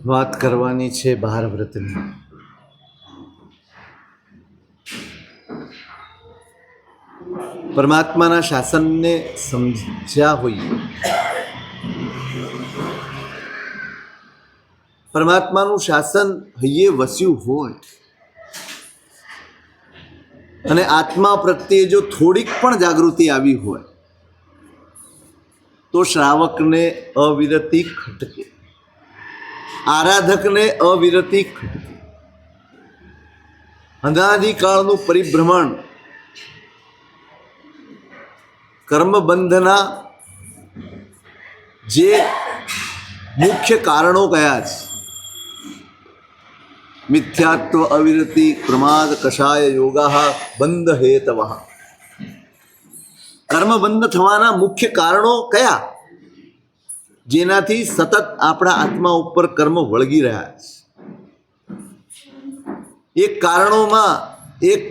વાત કરવાની છે બહાર વ્રતની. પરમાત્માના શાસનને સમજ્યા હોઈએ, પરમાત્માનું શાસન હૈયે વસ્યું હોય અને આત્મા પ્રત્યે જો થોડીક પણ જાગૃતિ આવી હોય તો શ્રાવકને અવિરતિ ખટકે, આરાધકને અવિરતિ ખટકે. અનાદિકાળનું પરિભ્રમણ, કર્મબંધના જે મુખ્ય કારણો કયા છે, મિથ્યાત્વ, અવિરતિ, પ્રમાદ, કષાય યોગા, બંધ હેતવ. કર્મબંધ થવાના મુખ્ય કારણો કયા, જેનાથી સતત આપણા આત્મા ઉપર કર્મ વળગી રહ્યા છે. એક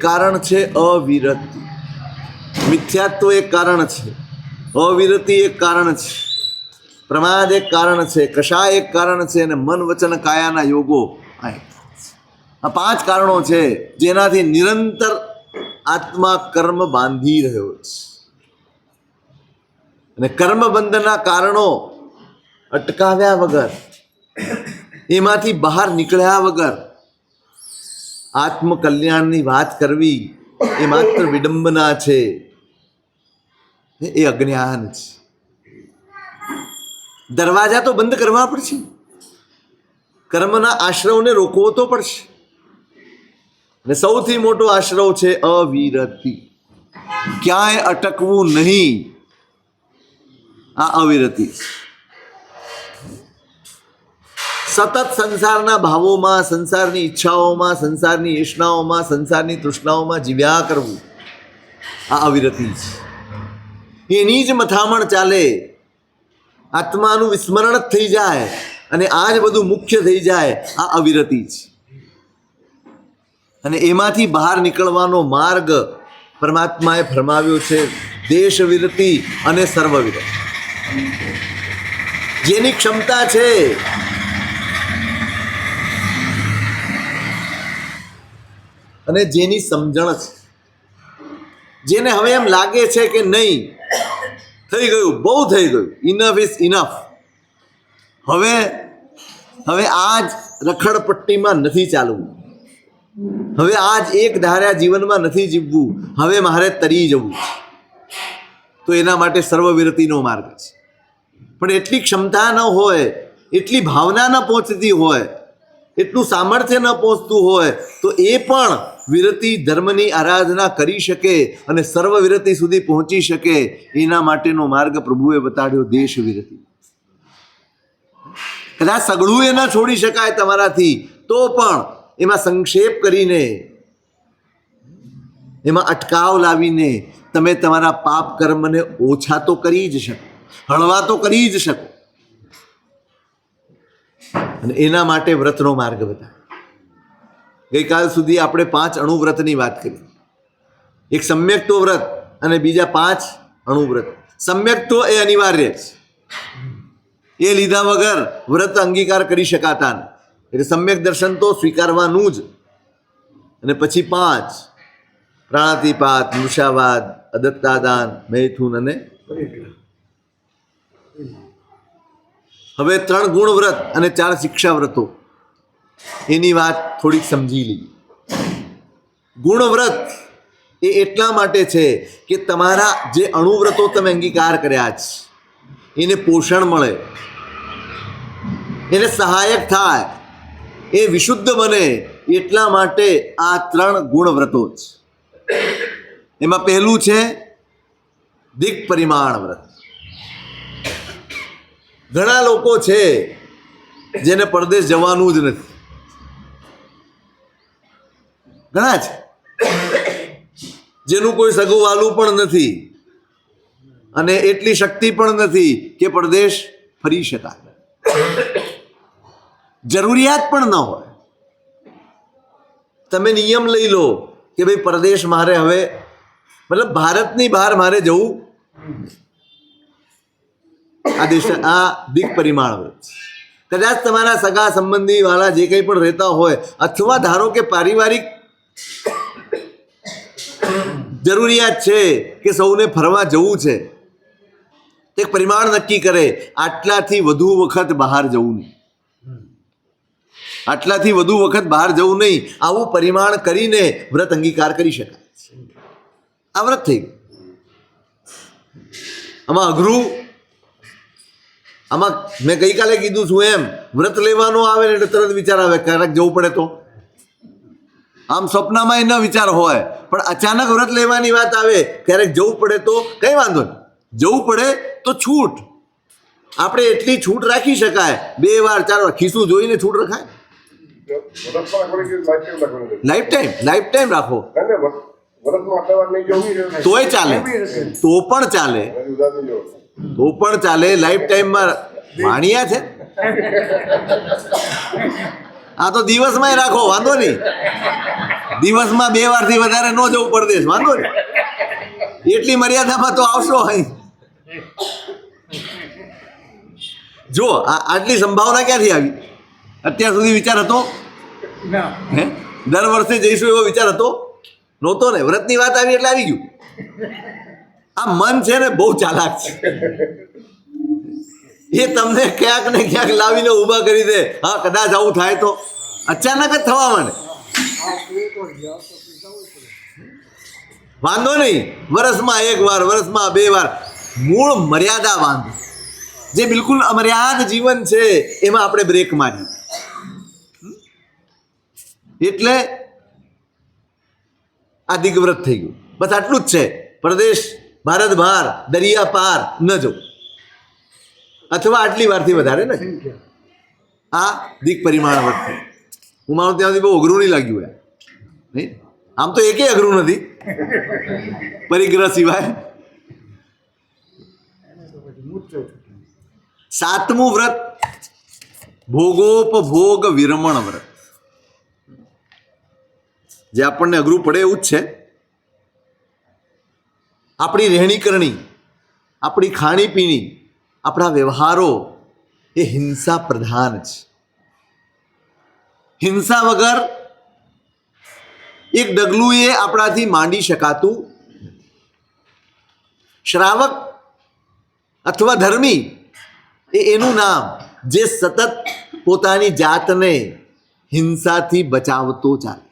કારણ છે અવિરતિ. મિથ્યાત્વ એક કારણ છે, અવિરતિ એક કારણ છે, પ્રમાદ એક કારણ છે, કષાય એક કારણ છે, અને મન વચન કાયાના યોગો આ 5 કારણો છે જેનાથી નિરંતર આત્મા કર્મ બાંધી રહ્યો છે. અને કર્મબંધના કારણો અટકાવ્યા વગર, એમાંથી બહાર નીકળ્યા વગર આત્મકલ્યાણની વાત કરવી એ માત્ર વિડંબના છે, એ અજ્ઞાન છે. દરવાજા તો બંધ કરવા પડશે, કર્મના આશ્રવને રોકવો તો પડશે. અને સૌથી મોટો આશ્રવ છે અવિરતિ. ક્યાંય અટકવું નહીં, આ અવિરતિ. સતત સંસારના ભાવોમાં, સંસારની ઈચ્છાઓમાં, સંસારની ઈચ્છાઓમાં, સંસારની તૃષ્ણાઓમાં જીવ્યા કરવું, આ અવિરતિ છે. એની જ મથામણ ચાલે, આત્માનું વિસ્મરણ જ થઈ જાય અને આ જ બધું મુખ્ય થઈ જાય, આ અવિરતિ છે. અને એમાંથી બહાર નીકળવાનો માર્ગ પરમાત્માએ ફરમાવ્યો છે દેશ વિરતિ અને સર્વવિરતિ. જેની ક્ષમતા છે, અને જેની સમજણ છે, જેને હવે એમ લાગે છે કે નહીં, થઈ ગયું, બહુ થઈ ગયું, ઇનફ ઇઝ ઇનફ, હવે આ જ રખડપટ્ટીમાં નથી ચાલવું, હવે આ જ એક ધાર્યા જીવનમાં નથી જીવવું, હવે મારે તરી જવું, તો એના માટે સર્વવિરતિનો માર્ગ છે. પણ એટલી ક્ષમતા ન હોય, એટલી ભાવના ન પહોંચતી હોય, એટલું સામર્થ્ય ન પહોંચતું હોય, તો એ પણ વિરતિ ધર્મની આરાધના કરી શકે અને સર્વવિરતિ સુધી પહોંચી શકે. એના માટેનો માર્ગ પ્રભુએ બતાડ્યો દેશ વિરતિ. કદાચ સગળું એ ન છોડી શકાય તમારાથી, તો પણ એમાં સંક્ષેપ કરીને, એમાં અટકાવ લાવીને તમે તમારા પાપ કર્મને ઓછા તો કરી જ શકો, હળવા તો કરી જ શકો. અને એના માટે વ્રતનો માર્ગ બતાવ્યો. ગઈકાલ સુધી આપણે 5 અણુવ્રતની વાત કરી. એક સમ્યક્ત્વ વ્રત અને બીજા 5 અણુવ્રત. સમ્યક્ત્વ એ અનિવાર્ય છે, એ લીધા વગર વ્રત અંગીકાર કરી શકાતા નથી. એટલે સમ્યક દર્શન તો સ્વીકારવાનું જ. અને પછી 5 પ્રાણાતિપાત, મૃષાવાદ, અદત્તાદાન, મૈથુન અને હવે 3 ગુણ વ્રત અને 4 શિક્ષા વ્રતો, એની વાત થોડીક સમજી લઈએ. ગુણવ્રત એ એટલા માટે છે કે તમારા જે અણુવ્રતો તમે અંગીકાર કર્યા છે એને પોષણ મળે, એને સહાયક થાય, એ વિશુદ્ધ બને, એટલા માટે આ 3 ગુણવ્રતો છે. એમાં પહેલું છે દિક પરિમાણ વ્રત. ઘણા લોકો છે જેને પરદેશ જવાનું જ નથી, ઘણા છે જેનું કોઈ સગું વાલું પણ નથી અને એટલી શક્તિ પણ નથી કે પરદેશ ફરી શકાય, જરૂરિયાત પણ ન હોય. તમે નિયમ લઈ લો કે ભાઈ પરદેશ મારે હવે, મતલબ ભારતની બહાર મારે જવું, આ દિક પરિમાણ વ્રત. કદાચ તમારા સગા સંબંધી વાળા જે કંઈ પણ રહેતા હોય, અથવા ધારો કે પારિવારિક જરૂરિયાત છે કે સૌને ફરવા જવું છે, એક પરિમાણ નક્કી કરે, આટલાથી વધુ વખત બહાર જવું નહીં, આટલાથી વધુ વખત બહાર જવું નહીં. આવું પરિમાણ કરીને વ્રત અંગીકાર કરી શકાય. આ વ્રત થઈ ગયું. આમાં અઘરું, આમાં મેં ગઈકાલે કીધું છું એમ, વ્રત લેવાનો આવે ને એટલે તરત વિચાર આવે ક્યારેક જવું પડે તો. આમ સ્વપ્નમાં ન વિચાર હોય, પણ અચાનક વ્રત લેવાની વાત આવે, ક્યારેક જવું પડે તો કંઈ વાંધો નહીં. જવું પડે તો છૂટ, આપણે એટલી છૂટ રાખી શકાય. 2 વાર 4 વાર ખીસું જોઈને છૂટ રખાય. લાઈફ ટાઈમ રાખો તોય ચાલે, તો પણ ચાલે. લાઈફ ટાઈમમાં વાણિયા છે. આ તો દિવસમાં રાખો, વાંધો નહીં. દિવસમાં 2 વારથી વધારે ન જવું પડે, વાંધો નહીં. એટલી મર્યાદામાં તો આવશો. જો આટલી સંભાવના ક્યાંથી આવી? અત્યાર સુધી વિચાર હતો? હે, દર વર્ષે જઈશું એવો વિચાર હતો? નહોતો ને. વ્રતની વાત આવી એટલે આવી ગયું. આ મન છે ને બહુ ચાલાક છે. એ તમને ક્યાંક ને ક્યાંક લાવીને ઊભા કરી દે. હા, કદાચ આવું થાય તો અચાનક જ થવા માંડે. વાંધો નહીં, વર્ષમાં 1 વાર, વર્ષમાં 2 વાર. મૂળ મર્યાદા બાંધો. જે બિલકુલ અમર્યાદ જીવન છે એમાં આપણે બ્રેક મારીએ. એટલે આ દિગ્વ્રત થઈ ગયું. બસ આટલું જ છે. પરદેશ, ભારત બહાર, દરિયા પાર ન જવું, અથવા આટલી વારથી વધારે ને. આ દિગ પરિમાણ વ્રત થયું. હું માનું ત્યાં સુધી બહુ અઘરું નહીં લાગ્યું યાર. નહીં, આમ તો એકેય અઘરું નથી પરિગ્રહ સિવાય. 7મું વ્રત ભોગોપભોગ વિરમણ વ્રત. જે આપણને અઘરું પડે એવું જ છે. આપણી રહેણી કરણી, આપણી ખાણીપીણી, આપણા વ્યવહારો એ હિંસા પ્રધાન છે. હિંસા વગર એક ડગલું એ આપણાથી માંડી શકાતું. શ્રાવક અથવા ધર્મી એનું નામ જે સતત પોતાની જાતને હિંસાથી બચાવતો ચાલે.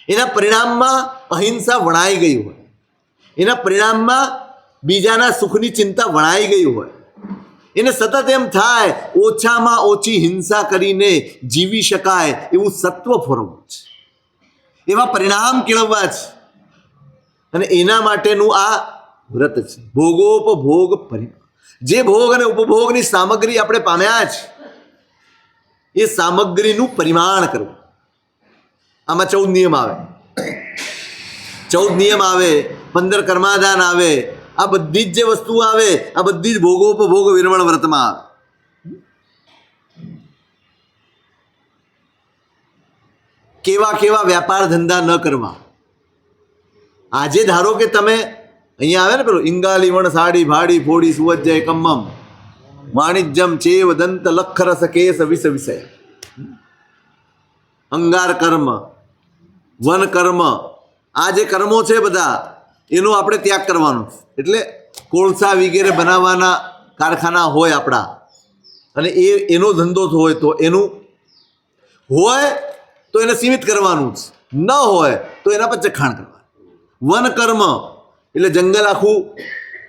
એના પરિણામમાં અહિંસા વણાઈ ગઈ હોય, એના પરિણામમાં બીજાના સુખની ચિંતા વણાઈ ગઈ હોય, એને સતત એમ થાય ઓછામાં ઓછી હિંસા કરીને જીવી શકાય એવું સત્વ ફોરવવું છે, એવા પરિણામ કેળવવા છે. અને એના માટેનું આ વ્રત છે. ભોગોપભોગ પરિણામ. જે ભોગ અને ઉપભોગની સામગ્રી આપણે પામ્યા છે એ સામગ્રીનું પરિમાણ કરવું. આમાં 14 નિયમ આવે, 15 કર્માધાન આવે. આ બધી જ જે વસ્તુ આવે, આ બધી જ ભોગોપભોગ વિરમણ વ્રતમાં આવે. કેવા કેવા વ્યાપાર ધંધા ન કરવા. આજે ધારો કે તમે અહીંયા આવે ને પેલું ઇંગાલીવણ સાડી ભાડી ફોડી સુવજ્જય કમ્મમ વાણિજ્યમ ચેવ દંત લખરસ કેસ વિષ વિષય. અંગાર કર્મ, વન કર્મ, આ જે કર્મો છે બધા એનો આપણે ત્યાગ કરવાનો. એટલે કોળસા વગેરે બનાવવાના કારખાના હોય આપણા, અને એનો ધંધો હોય તો એનું હોય તો એને સીમિત કરવાનું જ, ન હોય તો એના પર ચખાણ કરવાનું. વન કર્મ એટલે જંગલ આખું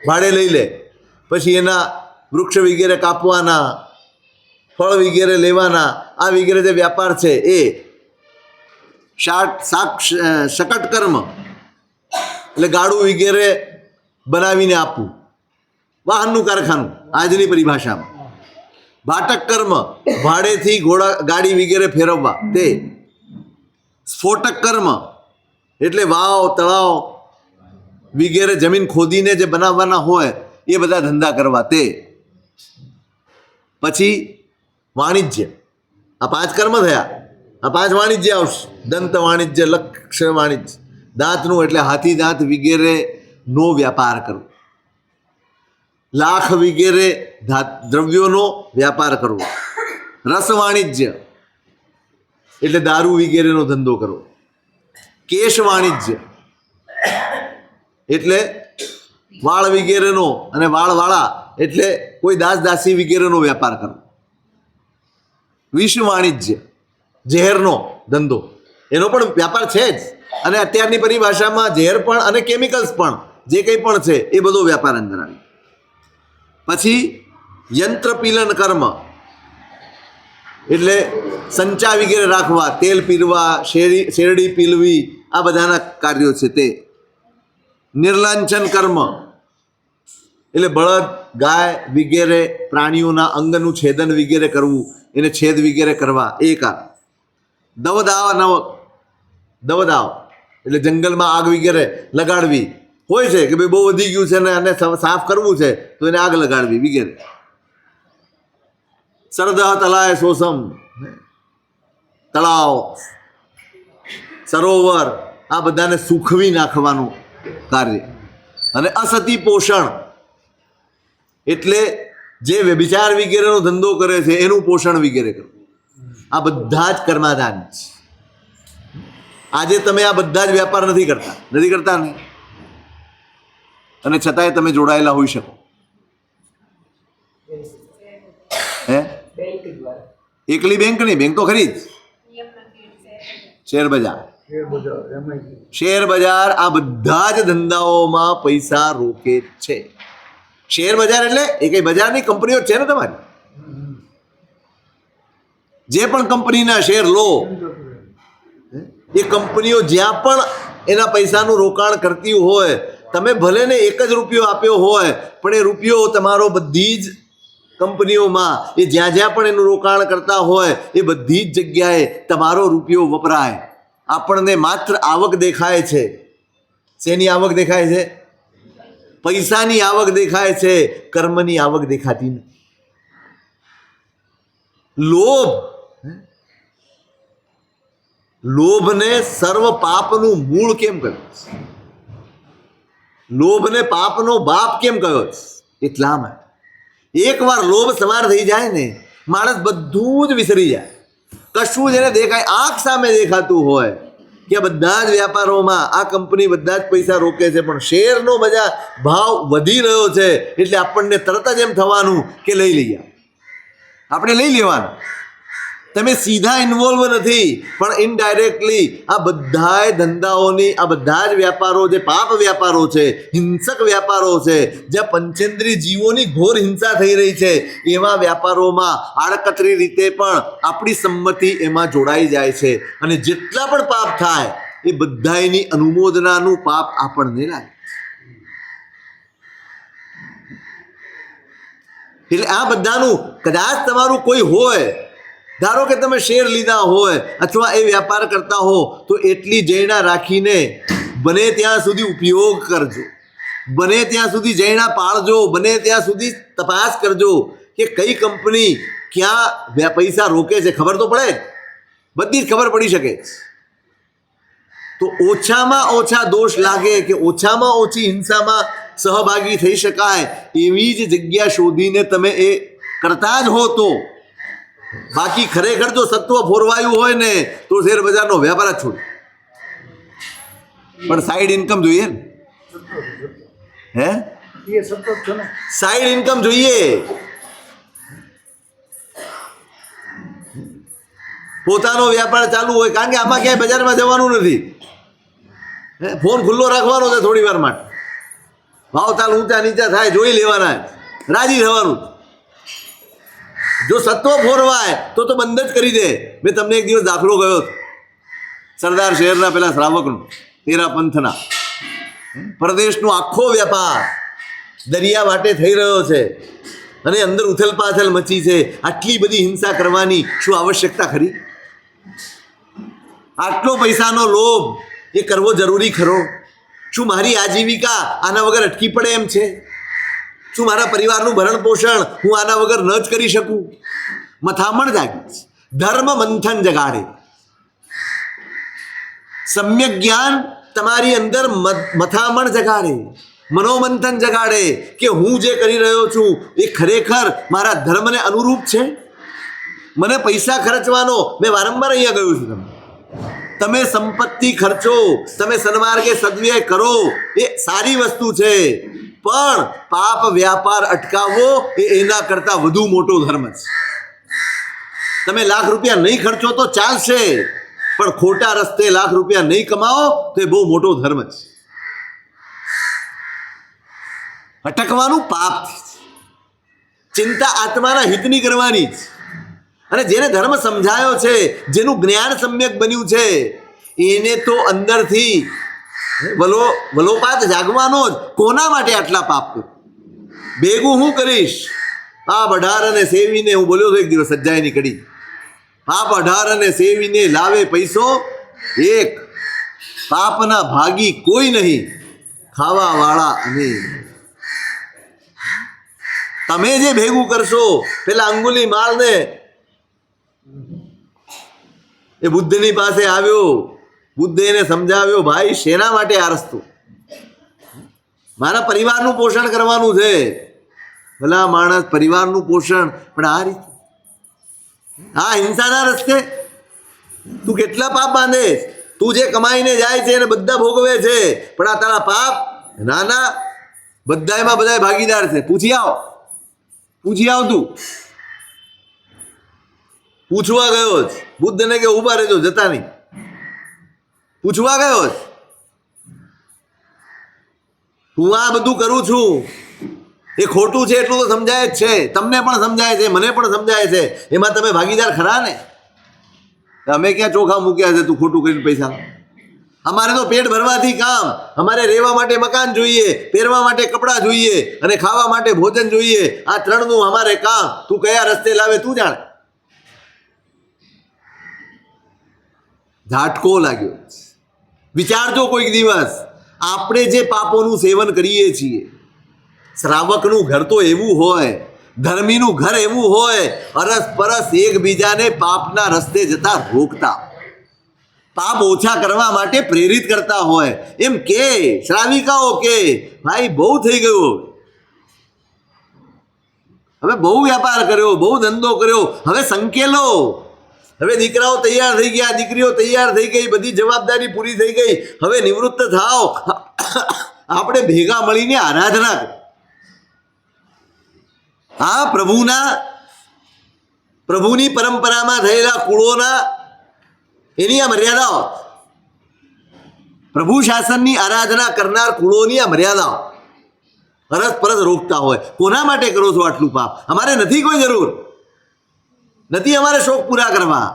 ભાડે લઈ લે, પછી એના વૃક્ષ વગેરે કાપવાના, ફળ વગેરે લેવાના, આ વગેરે જે વ્યાપાર છે એ. શકટ કર્મ એટલે ગાડું વગેરે બનાવીને આપવું, વાહનનું કારખાનું આજની પરિભાષામાં. ભાટક કર્મ ભાડેથી ગાડી વગેરે ફેરવવા તે. સ્ફોટક કર્મ એટલે વાવ તળાવ વગેરે જમીન ખોદીને જે બનાવવાના હોય એ બધા ધંધા કરવા તે. પછી વાણિજ્ય, આ 5 કર્મ થયા. આ 5 વાણિજ્ય આવશે. દંત વાણિજ્ય, લક્ષ વાણિજ્ય, દાંતનું એટલે હાથી દાંત વગેરે નો વ્યાપાર કરવો, લાખ વગેરે દ્રવ્યોનો વ્યાપાર કરવો, રસ વાણિજ્ય એટલે દારૂ વગેરેનો ધંધો કરવો. કેશ વાણિજ્ય એટલે વાળ વગેરેનો અને વાળવાળા એટલે કોઈ દાસ દાસી વગેરેનો વેપાર કરવો. વિષ વાણિજ્ય ઝેરનો ધંધો, એનો પણ વ્યાપાર છે જ, અને અત્યારની પરિભાષામાં ઝેર પણ અને કેમિકલ્સ પણ જે કંઈ પણ છે એ બધો વ્યાપાર અંદર આવે. પછી યંત્રપીલન કર્મ એટલે સંચા વગેરે રાખવા, તેલ પીરવા, શેરડી પીલવી, આ બધાના કાર્યો છે તે. નિર્લાંછન કર્મ એટલે બળદ ગાય વગેરે પ્રાણીઓના અંગનું છેદન વગેરે કરવું, એને છેદ વગેરે કરવા એ કાર્ય. દવદાવ એટલે જંગલમાં આગ વગેરે લગાડવી હોય છે કે ભાઈ બહુ વધી ગયું છે ને અને સાફ કરવું છે તો એને આગ લગાડવી વગેરે. સરદહ તલાય સોસમ તળાવ સરોવર આ બધાને સૂકવી નાખવાનું કાર્ય. અને અસતી પોષણ એટલે જે વ્યભિચાર વગેરેનો ધંધો કરે છે એનું પોષણ વગેરે કરવું. આ બધા જ કર્માધાન છે. આજે તમે આ બધા જ વ્યાપાર નથી કરતા ને, અને છતાંય તમે જોડાયેલા હોઈ શકો. હે એકલી બેંક નહીં, બેંક તો ખરી જ. શેર બજાર આ બધા જ ધંધાઓમાં પૈસા રોકે છે. શેર બજાર એટલે એ કઈ બજારની કંપનીઓ છે ને તમારી. જે પણ કંપનીના શેર લો એ કંપનીઓ જ્યાં પણ એના પૈસાનું રોકાણ કરતી હોય, તમે ભલે ને 1 જ રૂપિયો આપ્યો હોય પણ એ રૂપિયો તમારો બધી જ કંપનીઓમાં એ જ્યાં જ્યાં પણ એનું રોકાણ કરતા હોય એ બધી જ જગ્યાએ તમારો રૂપિયો વપરાય. આપણને માત્ર આવક દેખાય છે. શેની આવક દેખાય છે? પૈસાની આવક દેખાય છે, કર્મની આવક દેખાતી નથી. લોભને સર્વ પાપનું મૂળ કેમ કહ્યું? લોભને પાપનો બાપ કેમ કહ્યો? એટલામાં એકવાર લોભ સવાર થઈ જાય ને માણસ બધું જ વિસરી જાય. કશું જેને દેખાય, આંખ સામે દેખાતું હોય કે બધા જ વ્યાપારોમાં આ કંપની બધા જ પૈસા રોકે છે પણ શેરનો બજાર ભાવ વધી રહ્યો છે એટલે આપણને તરત જ એમ થવાનું કે લઈ લઈએ. આપણે લઈ લેવાનું. તમે સીધા ઇન્વોલ્વ નથી પણ ઇનડાયરેક્ટલી આ બધા ધંધાઓની, આ બધા જ વ્યાપારો જે પાપ વ્યાપારો છે, હિંસક વ્યાપારો છે, જ્યાં પંચેન્દ્રિય જીવોની ઘોર હિંસા થઈ રહી છે, એવા વ્યાપારોમાં આડકતરી રીતે પણ આપણી સંમતિ એમાં જોડાઈ જાય છે. અને જેટલા પણ પાપ થાય એ બધાની અનુમોદનાનું પાપ આપણને લાગે. એટલે આ બધાનું કદાચ તમારું કોઈ હોય, ધારો કે તમે શેર લીધા હોય અથવા એ વ્યાપાર કરતા હો તો એટલી જૈણા રાખીને બને ત્યાં સુધી ઉપયોગ કરજો. બને ત્યાં સુધી જૈણા પાળજો. બને ત્યાં સુધી તપાસ કરજો કે કઈ કંપની ક્યાં પૈસા રોકે છે. ખબર તો પડે, બધી જ ખબર પડી શકે. તો ઓછામાં ઓછા દોષ લાગે કે ઓછામાં ઓછી હિંસામાં સહભાગી થઈ શકાય એવી જ જગ્યા શોધીને તમે એ કરતા જ હો. તો બાકી ખરેખર જો સત્વ ફોરવાયું હોય ને તો શેર બજારનો વ્યાપાર જ છોડ. પણ સાઈડ ઇન્કમ જોઈએ ને, હે સાઈડ ઇન્કમ જોઈએ. પોતાનો વ્યાપાર ચાલુ હોય, કારણ કે આમાં ક્યાંય બજારમાં જવાનું નથી. ફોન ખુલ્લો રાખવાનો છે થોડી વાર માટે. ભાવ તાલ ઊંચા નીચા થાય જોઈ લેવાના, રાજી થવાનું. જો સત્વ ફોરવાય તો બંધ જ કરી દે. મેં તમને એક દિવસ દાખલો ગયો સરદાર શહેરના પેલા શ્રાવકનો, તેરા પંથના. પ્રદેશનો આખો વ્યાપાર દરિયા વાટે થઈ રહ્યો છે અને અંદર ઉથલ પાથલ મચી છે. આટલી બધી હિંસા કરવાની શું આવશ્યકતા ખરી? આટલો પૈસાનો લોભ એ કરવો જરૂરી ખરો? શું મારી આજીવિકા આના વગર અટકી પડે એમ છે? શું મારા પરિવારનું ભરણ પોષણ હું આના વગર ન જ કરી શકું? મથામણ જાગી, ધર્મ મંથન જગાડે. સમ્યક જ્ઞાન તમારી અંદર મથામણ જગાડે, મનોમંથન જગાડે કે હું જે કરી રહ્યો છું એ ખરેખર મારા ધર્મને અનુરૂપ છે. મને પૈસા ખર્ચવાનો, મેં વારંવાર અહીંયા કહ્યું છું, તમે સંપત્તિ ખર્ચો, તમે સન્માર્ગે સદવ્યય કરો, એ સારી વસ્તુ છે, પણ પાપ વ્યાપાર અટકાવવો એ એના કરતા વધુ મોટો ધર્મ છે. તમે લાખ રૂપિયા નહીં ખર્ચો તો ચાલશે, પણ ખોટા રસ્તે લાખ રૂપિયા નહીં કમાવો તો એ બહુ મોટો ધર્મ છે. અટકવાનું પાપ છે. ચિંતા આત્માના હિતની કરવાની જ. અને જેને ધર્મ સમજાયો છે, જેનું જ્ઞાન સમ્યક બન્યું છે, એને તો અંદરથી વલોપાત જાગવાનો જ. કોના માટે આટલા પાપ કરું? ભેગું હું કરીશ? પાપ 18 સેવીને, હું બોલ્યો હતો એક દિવસ સજ્જાઈની કડી, પાપ 18 સેવીને લાવે પૈસો એક, પાપના ભાગી કોઈ નહીં, ખાવા વાળા અને. તમે જે ભેગું કરશો, પેલા અંગુલી માળને એ બુદ્ધની પાસે આવ્યો, બુદ્ધે એને સમજાવ્યો, ભાઈ શેના માટે આ રસ્તો? મારા પરિવારનું પોષણ કરવાનું છે. ભલા માણસ, પરિવારનું પોષણ, પણ આ રીતે, આ હિંસાના રસ્તે તું કેટલા પાપ બાંધે? તું જે કમાઈને જાય છે એને બધા ભોગવે છે, પણ આ તારા પાપ નાના, બધામાં બધા ભાગીદાર છે. પૂછી આવ તું. પૂછવા ગયો જ, બુદ્ધને કે ઊભા રહેજો, જતા નહીં. પૂછવા ગયો જ, હું આ બધું કરું છું એ ખોટું છે એટલું તો સમજાય જ છે, તમને પણ સમજાય છે, મને પણ સમજાય છે, એમાં તમે ભાગીદાર ખરા ને? અમે ક્યાં ચોખા મૂક્યા છે તું ખોટું કરીને પૈસા? અમારે તો પેટ ભરવાથી કામ, અમારે રહેવા માટે મકાન જોઈએ, પહેરવા માટે કપડાં જોઈએ અને ખાવા માટે ભોજન જોઈએ. આ ત્રણનું અમારે કામ. તું કયા રસ્તે લાવે તું જાણે. ઝાટકો લાગ્યો. વિચારજો કોઈક દિવસ, આપણે જે પાપોનું સેવન કરીએ છીએ, શ્રાવકનું ઘર તો એવું હોય, ધર્મીનું ઘર એવું હોય, અરસપરસ એકબીજાને પાપના રસ્તે જતા રોકતા, પાપ ઓછા કરવા માટે પ્રેરિત કરતા હોય. એમ કે શ્રાવિકાઓ કે ભાઈ બહુ થઈ ગયું, હવે બહુ વ્યાપાર કર્યો, બહુ ધંધો કર્યો, હવે સંકેલો, હવે દીકરાઓ તૈયાર થઈ ગયા, દીકરીઓ તૈયાર થઈ ગઈ, બધી જવાબદારી પૂરી થઈ ગઈ, હવે નિવૃત્ત થાઓ, આપણે ભેગા મળીને આરાધના કરો. આ પ્રભુની પરંપરામાં થયેલા કુળોના એની આ મર્યાદાઓ, પ્રભુ શાસનની આરાધના કરનાર કુળોની આ મર્યાદાઓ પરસ્પર રોકતા હોય. કોના માટે કરો છો આટલું પાપ? અમારે નથી કોઈ જરૂર, નથી અમારે શોખ પૂરા કરવા.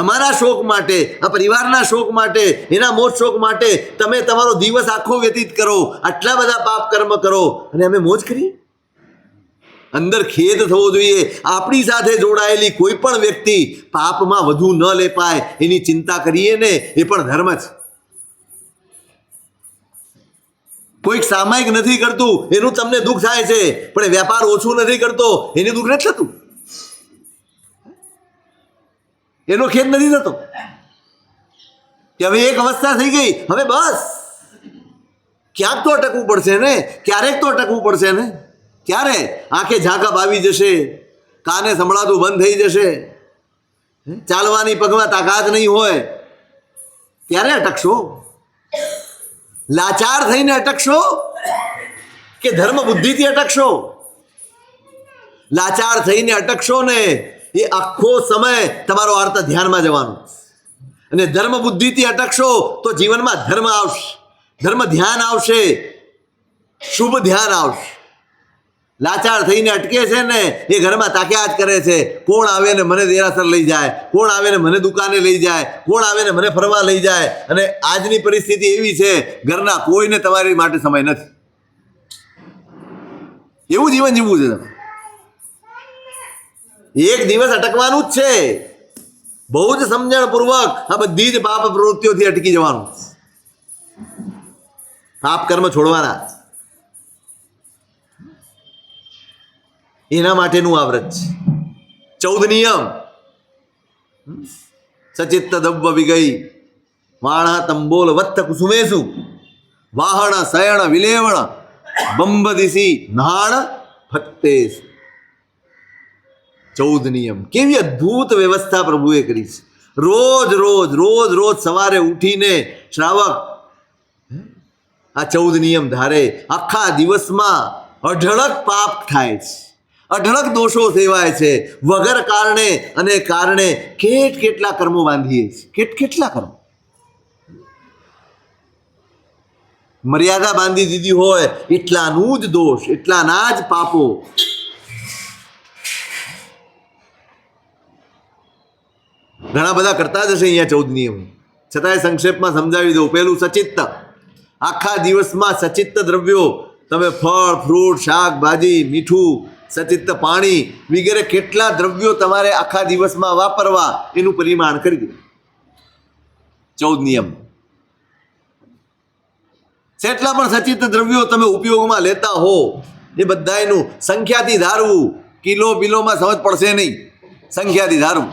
અમારા શોખ માટે, આ પરિવારના શોખ માટે, એના મોજ શોખ માટે તમે તમારો દિવસ આખો વ્યતીત કરો, આટલા બધા પાપ કર્મ કરો અને અમે મોજ કરીએ? અંદર ખેદ થવો જોઈએ. આપણી સાથે જોડાયેલી કોઈ પણ વ્યક્તિ પાપમાં વધુ ન લેપાય એની ચિંતા કરીએ ને, એ પણ ધર્મ છે. કોઈક સામાયિક નથી કરતું એનું તમને દુઃખ થાય છે, પણ વ્યાપાર ઓછું નથી કરતો એનું દુઃખ નથી થતું, એનો ખેદ નથી થતો કે હવે એક અવસ્થા થઈ ગઈ, હવે બસ ક્યાંક તો અટકવું પડશે ને, ક્યારેક તો અટકવું પડશે ને. ક્યારે? આંખે ઝાંકપ આવી જશે, કાને સંભળાતું બંધ થઈ જશે, ચાલવાની પગમાં તાકાત નહીં હોય, ત્યારે અટકશો. લાચાર થઈને અટકશો કે ધર્મ બુદ્ધિથી અટકશો? લાચાર થઈને અટકશો ને એ આખો સમય તમારો અર્થ ધ્યાનમાં જવાનો, અને ધર્મ બુદ્ધિથી અટકશો તો જીવનમાં ધર્મ આવશે, ધર્મ ધ્યાન આવશે, શુભ ધ્યાન આવશે. લાચાર થઈને અટકે છે ને એ ઘરમાં તાક્યા જ કરે છે, કોણ આવે ને મને દેરાસર લઈ જાય, કોણ આવે ને મને દુકાને લઈ જાય, કોણ આવે ને મને ફરવા લઈ જાય. અને આજની પરિસ્થિતિ એવી છે, ઘરના કોઈને તમારી માટે સમય નથી. એવું જીવન જીવવું છે. એક દિવસ અટકવાનું જ છે, બહુ જ સમજણપૂર્વક આ બધી જ પાપ પ્રવૃત્તિઓથી અટકી જવાનું, પાપ કર્મ છોડવાના. એના માટેનું આ વ્રત છે. 14 નિયમ. સચિત્ત દબ્બ વિગઈ વાણા તંબોલ વત્ત કુસુમેશુ વાહણ શયણ વિલેવણ બંબ દિશી નાણ ભક્તેશ. 14 નિયમ. કેવી અદ્ભુત વ્યવસ્થા પ્રભુએ કરી છે. રોજ રોજ રોજ રોજ સવારે ઉઠીને શ્રાવક આ 14 નિયમ ધારે. આખા દિવસમાં અઢળક પાપ થાય છે, અઢળક દોષો સેવાય છે, વગર કારણે અને કારણે કેટલા કર્મો બાંધીએ છીએ, કેટલા કર્મો. મર્યાદા બાંધી દીધી હોય એટલાનું જ દોષ, એટલાના જ પાપો. ઘણા બધા કરતા જ હશે અહીંયા 14 નિયમ, છતાંય સંક્ષેપમાં સમજાવી દઉં. પેલું સચિત્ત. આખા દિવસમાં સચિત્ત દ્રવ્યો, તમે ફળ ફ્રૂટ શાકભાજી મીઠું સચિત્ત પાણી વગેરે કેટલા દ્રવ્યો તમારે આખા દિવસમાં વાપરવા એનું પરિમાણ કરી દે. 14 નિયમ. જેટલા પણ સચિત્ત દ્રવ્યો તમે ઉપયોગમાં લેતા હો એ બધાયનું સંખ્યાથી ધારવું. કિલો બિલોમાં સમજ પડશે નહીં, સંખ્યાથી ધારવું.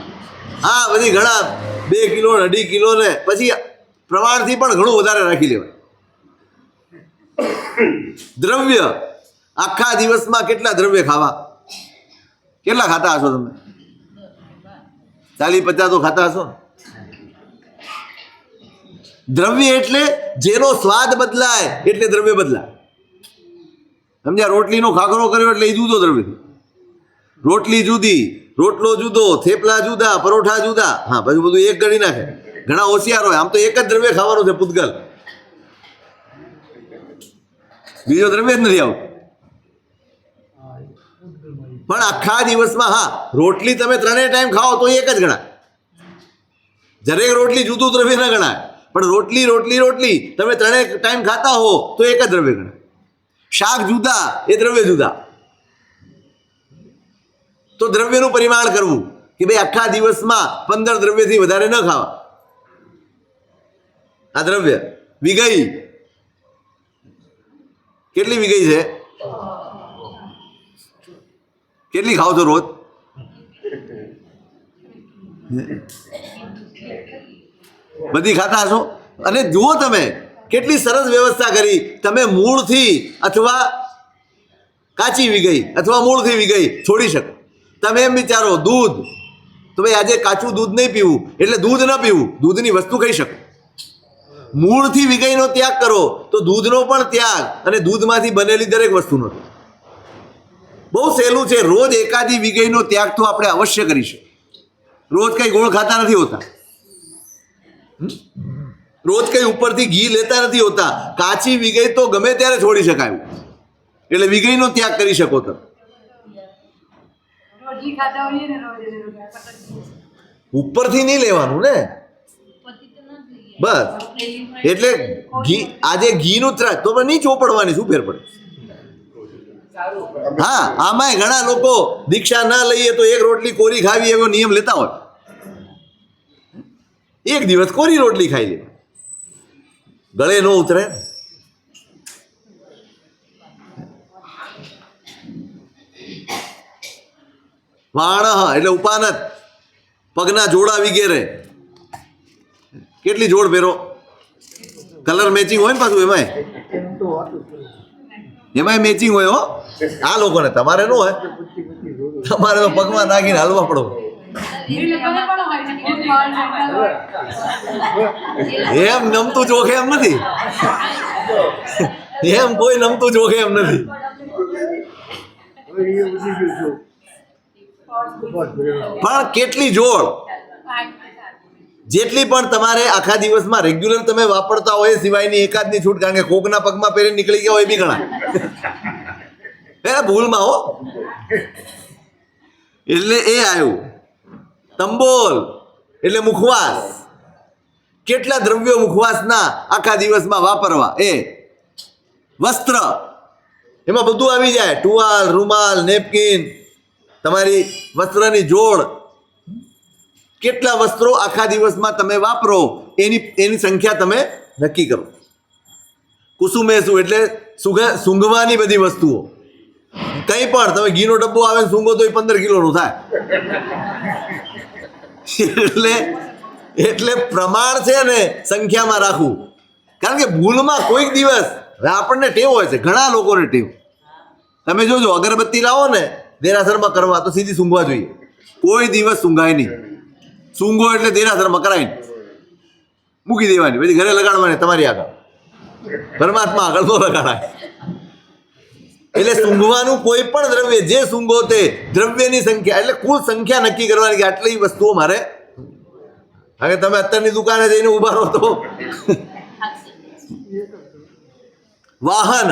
હા, બધી ઘણા 2 કિલો 2.5 કિલો ને પછી પ્રમાણથી પણ ઘણું વધારે રાખી લેવાય. દ્રવ્ય, આખા દિવસમાં કેટલા દ્રવ્ય ખાવા, કેટલા ખાતા હશો તમે? 40-50 તો ખાતા હશો. દ્રવ્ય એટલે જેનો સ્વાદ બદલાય એટલે દ્રવ્ય બદલાય. સમજ્યા? રોટલીનો ખાખરો કર્યો એટલે એ જુદો દ્રવ્ય. રોટલી જુદી, રોટલો જુદો, થેપલા જુદા, પરોઠા જુદા. હા, પછી બધું એક ગણી નાખે. ઘણા હોશિયાર હોય, આમ તો એક જ દ્રવ્ય ખાવાનું છે, પૂતગલ. બીજો દ્રવ્ય જ નથી આવતું. પણ આખા દિવસમાં હા, રોટલી તમે 3 ટાઈમ ખાઓ તો એક જ ગણાય. દરેક રોટલી જુદું દ્રવ્ય ના ગણાય. પણ રોટલી રોટલી રોટલી તમે 3 ટાઈમ ખાતા હો તો એક જ દ્રવ્ય ગણાય. શાક જુદા એ દ્રવ્ય જુદા. તો દ્રવ્યનું પરિમાણ કરવું કે ભાઈ આખા દિવસમાં 15 દ્રવ્યથી વધારે ન ખાવા. આ દ્રવ્ય વિગઈ કેટલી વિગઈ છે? કેટલી ખાવ છો રોજ? બધી ખાતા હશો. અને જુઓ તમે કેટલી સરસ વ્યવસ્થા કરી. તમે મૂળથી અથવા કાચી વિગઈ અથવા મૂળથી વિગઈ છોડી શકો. તમે એમ વિચારો દૂધ, તો ભાઈ આજે કાચું દૂધ નહીં પીવું એટલે દૂધ ન પીવું, દૂધની વસ્તુ ખાઈ શકો. મૂળથી વિગઈનો ત્યાગ કરો તો દૂધનો પણ ત્યાગ અને દૂધમાંથી બનેલી દરેક વસ્તુનો ત્યાગ. બહુ સહેલું છે. રોજ એકાદી વિગઈનો ત્યાગ તો આપણે અવશ્ય કરીશું. રોજ કંઈ ગોળ ખાતા નથી હોતા, રોજ કંઈ ઉપરથી ઘી લેતા નથી હોતા. કાચી વિગઈ તો ગમે ત્યારે છોડી શકાય, એટલે વિગઈનો ત્યાગ કરી શકો તમે. ઉપરથી નહીં લેવાનું ને, બસ. એટલે ઘી, આજે ઘીનું ત્રાસ તો નહીં ચોપડવાની, શું ફેર પડે? હા, આમાંય ઘણા લોકો દીક્ષા ના લઈએ તો એક રોટલી કોરી ખાવી એવો નિયમ લેતા હોય. એક દિવસ કોરી રોટલી ખાઈ લે, ગળે ન ઉતરે. વાણ એટલે ઉપાનત, પગના જોડા વગેરે. કેટલી જોડ પહેરો, કલર મેચિંગ હોય ને પાછું એમાંય મેચિંગ હોય. હો, આ લોકોને, તમારે ન હોય. તમારે તો પગમાં નાખીને હાલવા પડો. એમ નમતું ચોખે એમ નથી, એમ કોઈ નમતું ચોખે એમ નથી. પણ કેટલી જોડ, જેટલી પણ તમારે આખા દિવસમાં રેગ્યુલર તમે વાપરતા હોય સિવાયની એકાદની છૂટ, કારણ કે કોકના પગમાં પહેરીને નીકળી ગયા હોય એ બી ઘણા ભૂલમાં. હો, એટલે એ આવ્યું. તંબોલ એટલે મુખવાસ. કેટલા દ્રવ્યો મુખવાસના આખા દિવસમાં વાપરવા. એ વસ્ત્ર, એમાં બધું આવી જાય. ટુવાલ, રૂમાલ, નેપકિન, તમારી વસ્ત્રની જોડ. કેટલા વસ્ત્રો આખા દિવસમાં તમે વાપરો એની સંખ્યા તમે નક્કી કરો. કુસુમેસુ એટલે સૂંઘવાની બધી વસ્તુઓ. કંઈ પણ તમે ઘીનો ડબ્બો આવે ને સૂંઘો તો એ 15 કિલોનું થાય. એટલે પ્રમાણ છે ને સંખ્યામાં રાખવું. કારણ કે ભૂલમાં કોઈક દિવસ, આપણને ટેવ હોય છે, ઘણા લોકોને ટેવ. તમે જોજો, અગરબત્તી લાવો ને દેરાસરમાં કરવા તો સીધી સૂંઘવા જોઈએ. કોઈ દિવસ સૂંઘાય નહીં. સૂંઘો એટલે દેરાસર મકરાય મૂકી દેવાની, પછી ઘરે લગાડવાની તમારી આગળ, પરમાત્મા આગળ તો લગાડાય. એટલે સૂંઘવાનું કોઈ પણ દ્રવ્ય જે સૂંઘો તે દ્રવ્યની સંખ્યા, એટલે કુલ સંખ્યા નક્કી કરવાની કે આટલી વસ્તુઓ મારે. હવે તમે અત્યારની દુકાને જઈને ઉભા રહો તો વાહન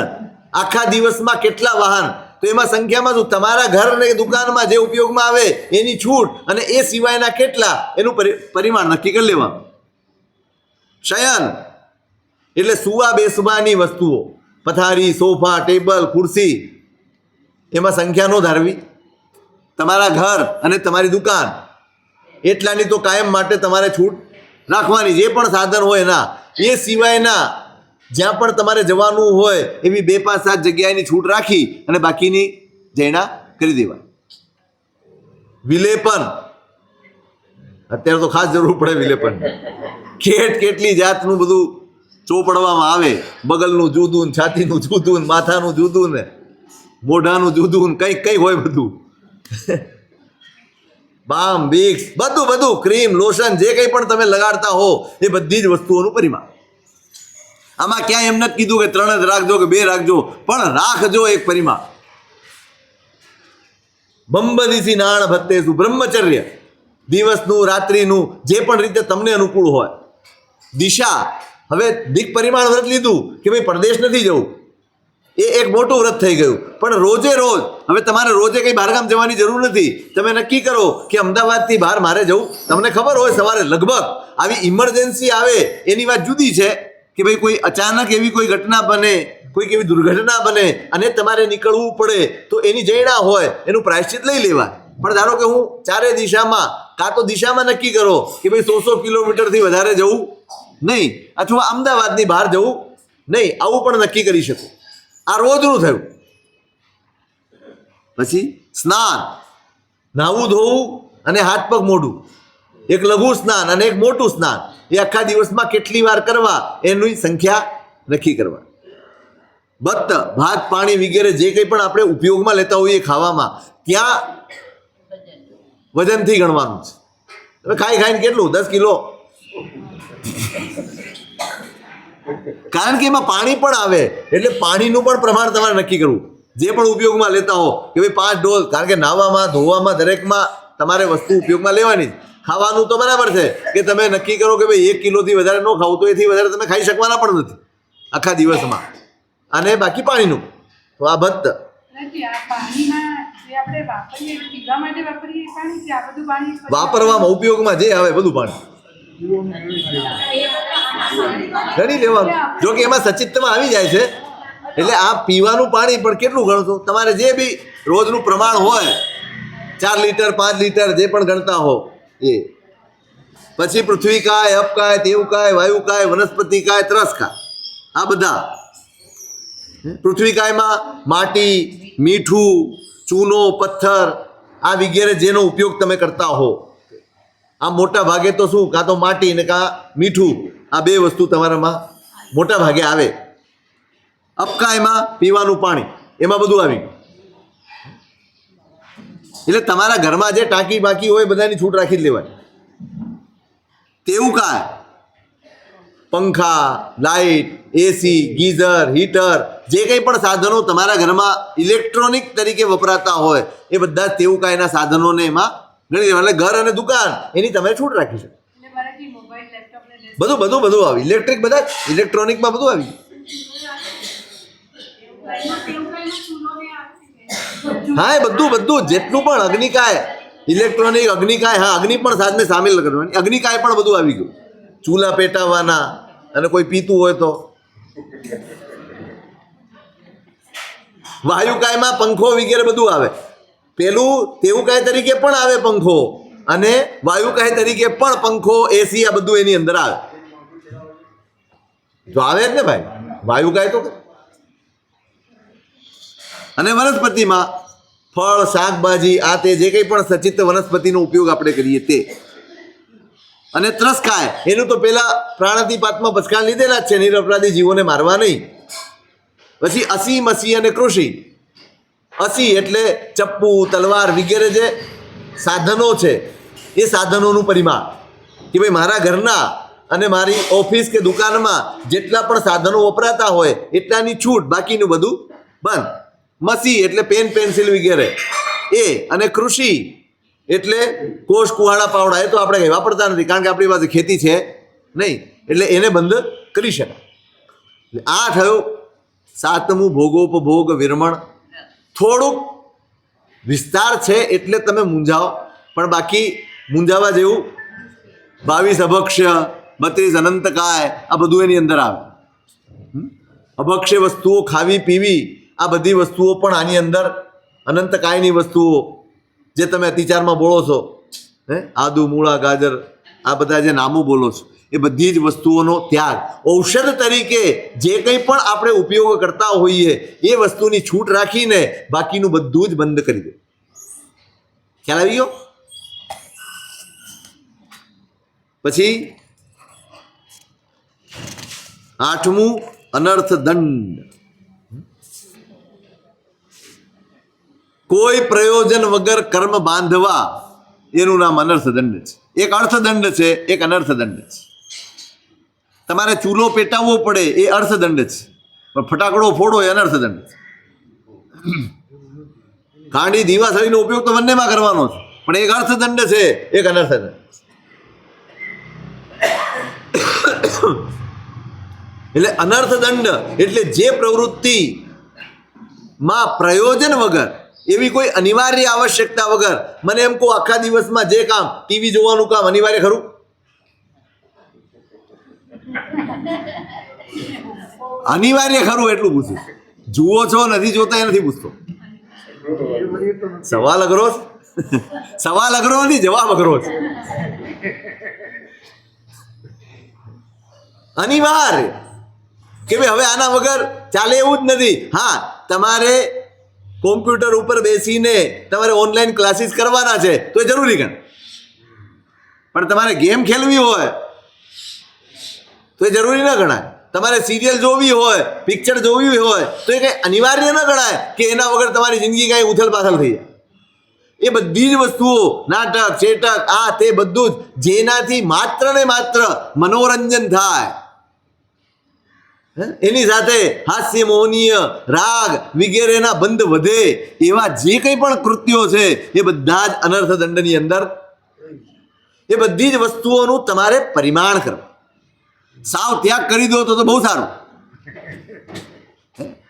આખા દિવસમાં કેટલા વાહન, તો એમાં સંખ્યામાં શું, તમારા ઘર અને દુકાનમાં જે ઉપયોગમાં આવે એની છૂટ અને એ સિવાયના કેટલા એનું પરિમાણ નક્કી કરી લેવાનું. શયન એટલે સુવા બેસવાની વસ્તુઓ, પથારી, સોફા, ટેબલ, ખુરશી, એમાં સંખ્યા ન ધારવી. તમારા ઘર અને તમારી દુકાન એટલાની તો કાયમ માટે તમારે છૂટ રાખવાની. જે પણ સાધન હોય એના, એ સિવાયના જ્યાં પણ તમારે જવાનું હોય એવી 2, 5, 7 જગ્યાએની છૂટ રાખી અને બાકીની જૈના કરી દેવા. વિલેપન, અત્યારે તો ખાસ જરૂર પડે વિલેપન. કેટલી જાતનું બધું ચોપડવામાં આવે, બગલનું જુદું, છાતીનું જુદું, માથાનું જુદું ને મોઢાનું જુદું, કઈ હોય બધું. બામ, વિક્સ, બધું ક્રીમ, લોશન, જે કંઈ પણ તમે લગાડતા હો એ બધી જ વસ્તુઓનું પરિમાણ. આમાં ક્યાંય એમ નથી કીધું કે 3 જ રાખજો કે 2 રાખજો, પણ રાખજો એક પરિમાણ. બંબદિસી નાણ ભત્તેસુ, બ્રહ્મચર્ય, દિવસનું રાત્રિનું જે પણ રીતે તમને અનુકૂળ હોય. દિશા, હવે દિક પરિમાણ વ્રત લીધું કે ભાઈ પરદેશ નથી જવું, એ એક મોટું વ્રત થઈ ગયું. પણ રોજે રોજ, હવે તમારે રોજે કંઈ બહારગામ જવાની જરૂર નથી. તમે નક્કી કરો કે અમદાવાદથી બહાર મારે જવું. તમને ખબર હોય સવારે લગભગ આવી ઇમરજન્સી આવે એની વાત જુદી છે કે ભાઈ કોઈ અચાનક એવી કોઈ ઘટના બને, કોઈક એવી દુર્ઘટના બને અને તમારે નીકળવું પડે, તો એની જૈણા હોય એનું પ્રાયશ્ચિત લઈ લેવાય. પણ ધારો કે હું 4 દિશામાં, કાં તો દિશામાં નક્કી કરો કે ભાઈ 100 કિલોમીટરથી વધારે જવું નહીં, અથવા અમદાવાદની બહાર જવું નહીં, આવું પણ નક્કી કરી શકો. આ રોજનું થયું. પછી સ્નાન, નાહવું ધોવું અને હાથ પગ મોઢું, એક લઘુ સ્નાન અને એક મોટું સ્નાન, એ આખા દિવસમાં કેટલી વાર કરવા એની સંખ્યા નક્કી કરવા. ભત્ત, ભાત, પાણી વગેરે જે કંઈ પણ આપણે ઉપયોગમાં લેતા હોઈએ ખાવામાં, ત્યાં વજનથી ગણવાનું છે. હવે ખાઈને કેટલું, 10 કિલો, કારણ કે એમાં પાણી પણ આવે, એટલે પાણીનું પણ પ્રમાણ તમારે નક્કી કરવું. જે પણ ઉપયોગમાં લેતા હો કે ભાઈ 5 ડોલ, કારણ કે નાહવામાં, ધોવામાં, દરેકમાં તમારે વસ્તુ ઉપયોગમાં લેવાની. ખાવાનું તો બરાબર છે કે તમે નક્કી કરો કે ભાઈ 1 કિલોથી વધારે ન ખાવું, તો એથી વધારે તમે ખાઈ શકવાના પણ નથી આખા દિવસમાં. અને બાકી પાણીનું તો આ ભત્ત. વાપરવામાં, ઉપયોગમાં જે આવે બધું પાણી ગણી લેવાનું. જો કે એમાં સચિત્તમાં આવી જાય છે, એટલે આ પીવાનું પાણી પણ કેટલું ગણશો, તમારે જે બી રોજનું પ્રમાણ હોય, 4 લીટર 5 લીટર જે પણ ગણતા હો એ. પછી પૃથ્વીકાય, અપકાય, તેવકાય, વાયુકાય, વનસ્પતિકાય, ત્રસકાય, આ બધા. પૃથ્વીકાયમાં માટી, મીઠું, ચૂનો, પથ્થર, આ વગેરે જેનો ઉપયોગ તમે કરતા હો. આ મોટા ભાગે તો શું, કાં તો માટી ને કાં મીઠું, આ 2 વસ્તુ તમારામાં મોટા ભાગે આવે. અપકાયમાં પીવાનું પાણી, એમાં બધું આવી ગયું. એટલે તમારા ઘરમાં જે ટાંકી બાકી હોય બધાની છૂટ રાખી જ લેવાની. તેવું કાંઈ પંખા, લાઇટ, એસી, ગીઝર, હીટર, જે કંઈ પણ સાધનો તમારા ઘરમાં ઇલેક્ટ્રોનિક તરીકે વપરાતા હોય એ બધા જ તેવું કાંઈના સાધનોને એમાં ગણી દેવા. એટલે ઘર અને દુકાન એની તમે છૂટ રાખી શકો. બધું આવે, ઇલેક્ટ્રિક, બધા ઇલેક્ટ્રોનિકમાં બધું આવી. હા, એ બધું જેટલું પણ અગ્નિકાય, ઇલેક્ટ્રોનિક, અગ્નિકાય, હા અગ્નિ પણ સાધને સામેલ કરવાની. અગ્નિકાય પણ બધું આવી ગયું. ચૂલા પેટાવાના, અને કોઈ પીતું હોય તો. વાયુકાયમાં પંખો વગેરે બધું આવે. પેલું તેવું કાય તરીકે પણ આવે પંખો, અને વાયુકાય તરીકે પણ પંખો, એસી, આ બધું એની અંદર આવે. જો આવે જ ને ભાઈ, વાયુકાય તો. અને વનસ્પતિમાં ફળ, શાકભાજી, આ તે જે કંઈ પણ સચિત વનસ્પતિનો ઉપયોગ આપણે કરીએ તે. અને ત્રસકાય, એનું તો પેલા પ્રાણાતિપાતમાં પચકાણ લીધેલા જ છે, નિરપરાધી જીવોને મારવા નહીં. પછી અસી, મસી અને કૃષિ. અસી એટલે ચપ્પુ, તલવાર વગેરે જે સાધનો છે એ સાધનોનું પરિમાણ, કે ભાઈ મારા ઘરના અને મારી ઓફિસ કે દુકાનમાં જેટલા પણ સાધનો વપરાતા હોય એટલાની છૂટ, બાકીનું બધું બંધ. મસી એટલે પેન પેન્સિલ વગેરે એ, અને કૃષિ એટલે કોષ કુહાડા પાવડા, એ તો આપણે કંઈ વાપરતા નથી કારણ કે આપણી પાસે ખેતી છે નહીં, એટલે એને બંધ કરી શકાય. આ થયું સાતમું ભોગોપભોગ વિરમણ. થોડુંક વિસ્તાર છે એટલે તમે મૂંઝાઓ, પણ બાકી મૂંઝાવા જેવું 22 અભક્ષ્ય 32 અનંતકાય આ બધું એની અંદર આવે. અભક્ષ્ય વસ્તુઓ ખાવી પીવી આ બધી વસ્તુઓ પણ આની અંદર, અનંતકાયની વસ્તુઓ જે તમે અતિચારમાં બોલો છો, આદુ મૂળા ગાજર આ બધા જે નામો બોલો છો, એ બધી જ વસ્તુઓનો ત્યાગ. ઔષધ તરીકે જે કંઈ પણ આપણે ઉપયોગ કરતા હોઈએ એ વસ્તુની છૂટ રાખીને બાકીનું બધું જ બંધ કરી દે. ખ્યાલ આવી ગયો? પછી 8મું અનર્થ દંડ. કોઈ પ્રયોજન વગર કર્મ બાંધવા એનું નામ અનર્થ દંડ છે. એક અર્થદંડ છે, એક અનર્થ દંડ છે. તમારે ચૂલો પેટાવવો પડે એ અર્થદંડ છે, પણ ફટાકડો ફોડો એ અનર્થ દંડ છે. કાંડી દીવાસળીનો ઉપયોગ તો બંનેમાં કરવાનો છે, પણ એક અર્થદંડ છે, એક અનર્થ દંડ. એટલે અનર્થ દંડ એટલે જે પ્રવૃત્તિમાં પ્રયોજન વગર, એવી કોઈ અનિવાર્ય આવશ્યકતા વગર, મને એમ કહો આખા દિવસમાં જે કામ, ટીવી જોવાનું કામ અનિવાર્ય ખરું? અનિવાર્ય ખરું એટલું પૂછું. જુઓ છો નથી જોતા એ નથી પૂછતો. સવાલ અઘરો છે. સવાલ અઘરો નથી, જવાબ અઘરો છે. અનિવાર્ય કે ભાઈ હવે આના વગર ચાલે એવું જ નથી. હા, તમારે કોમ્પ્યુટર ઉપર બેસીને તમારે ઓનલાઈન ક્લાસીસ કરવાના છે તો એ જરૂરી ગણ, પણ તમારે ગેમ ખેલવી હોય તો એ જરૂરી ન ગણાય. તમારે સિરિયલ જોવી હોય, પિક્ચર જોવી હોય તો એ કંઈ અનિવાર્ય ન ગણાય કે એના વગર તમારી જિંદગી કાંઈ ઉથલ પાથલ થઈ જાય. એ બધી જ વસ્તુઓ, નાટક ચેટક આ તે બધું જ જેનાથી માત્ર ને માત્ર મનોરંજન થાય, એની સાથે હાસ્ય મોહનીય રાગ વગેરેના બંધ વધે એવા જે કંઈ પણ કૃત્યો છે એ બધા જ અનર્થ દંડની અંદર. એ બધી જ વસ્તુઓનું તમારે પરિમાણ કરવું. સાવ ત્યાગ કરી દો તો બહુ સારું,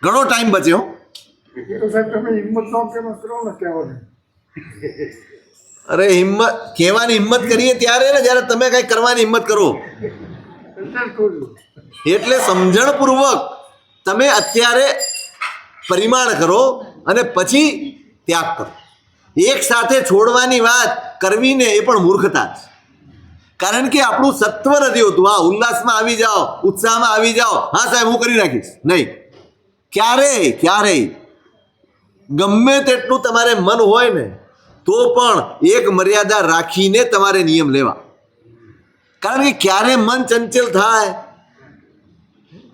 ઘણો ટાઈમ બચ્યો. અરે હિંમત કહેવાની હિંમત કરીએ ત્યારે ને જ્યારે તમે કંઈક કરવાની હિંમત કરો. એટલે સમજણપૂર્વક તમે અત્યારે પરિમાણ કરો અને પછી ત્યાગ કરો. એક સાથે છોડવાની વાત કરવીને એ પણ મૂર્ખતા છે, કારણ કે આપણું સત્વ નથી હોતું. હા, ઉલ્લાસમાં આવી જાઓ, ઉત્સાહમાં આવી જાઓ, હા સાહેબ હું કરી નાખીશ, નહીં. ક્યારેય ગમે તેટલું તમારે મન હોય ને તો પણ એક મર્યાદા રાખીને તમારે નિયમ લેવા, કારણ કે ક્યારે મન ચંચલ થાય,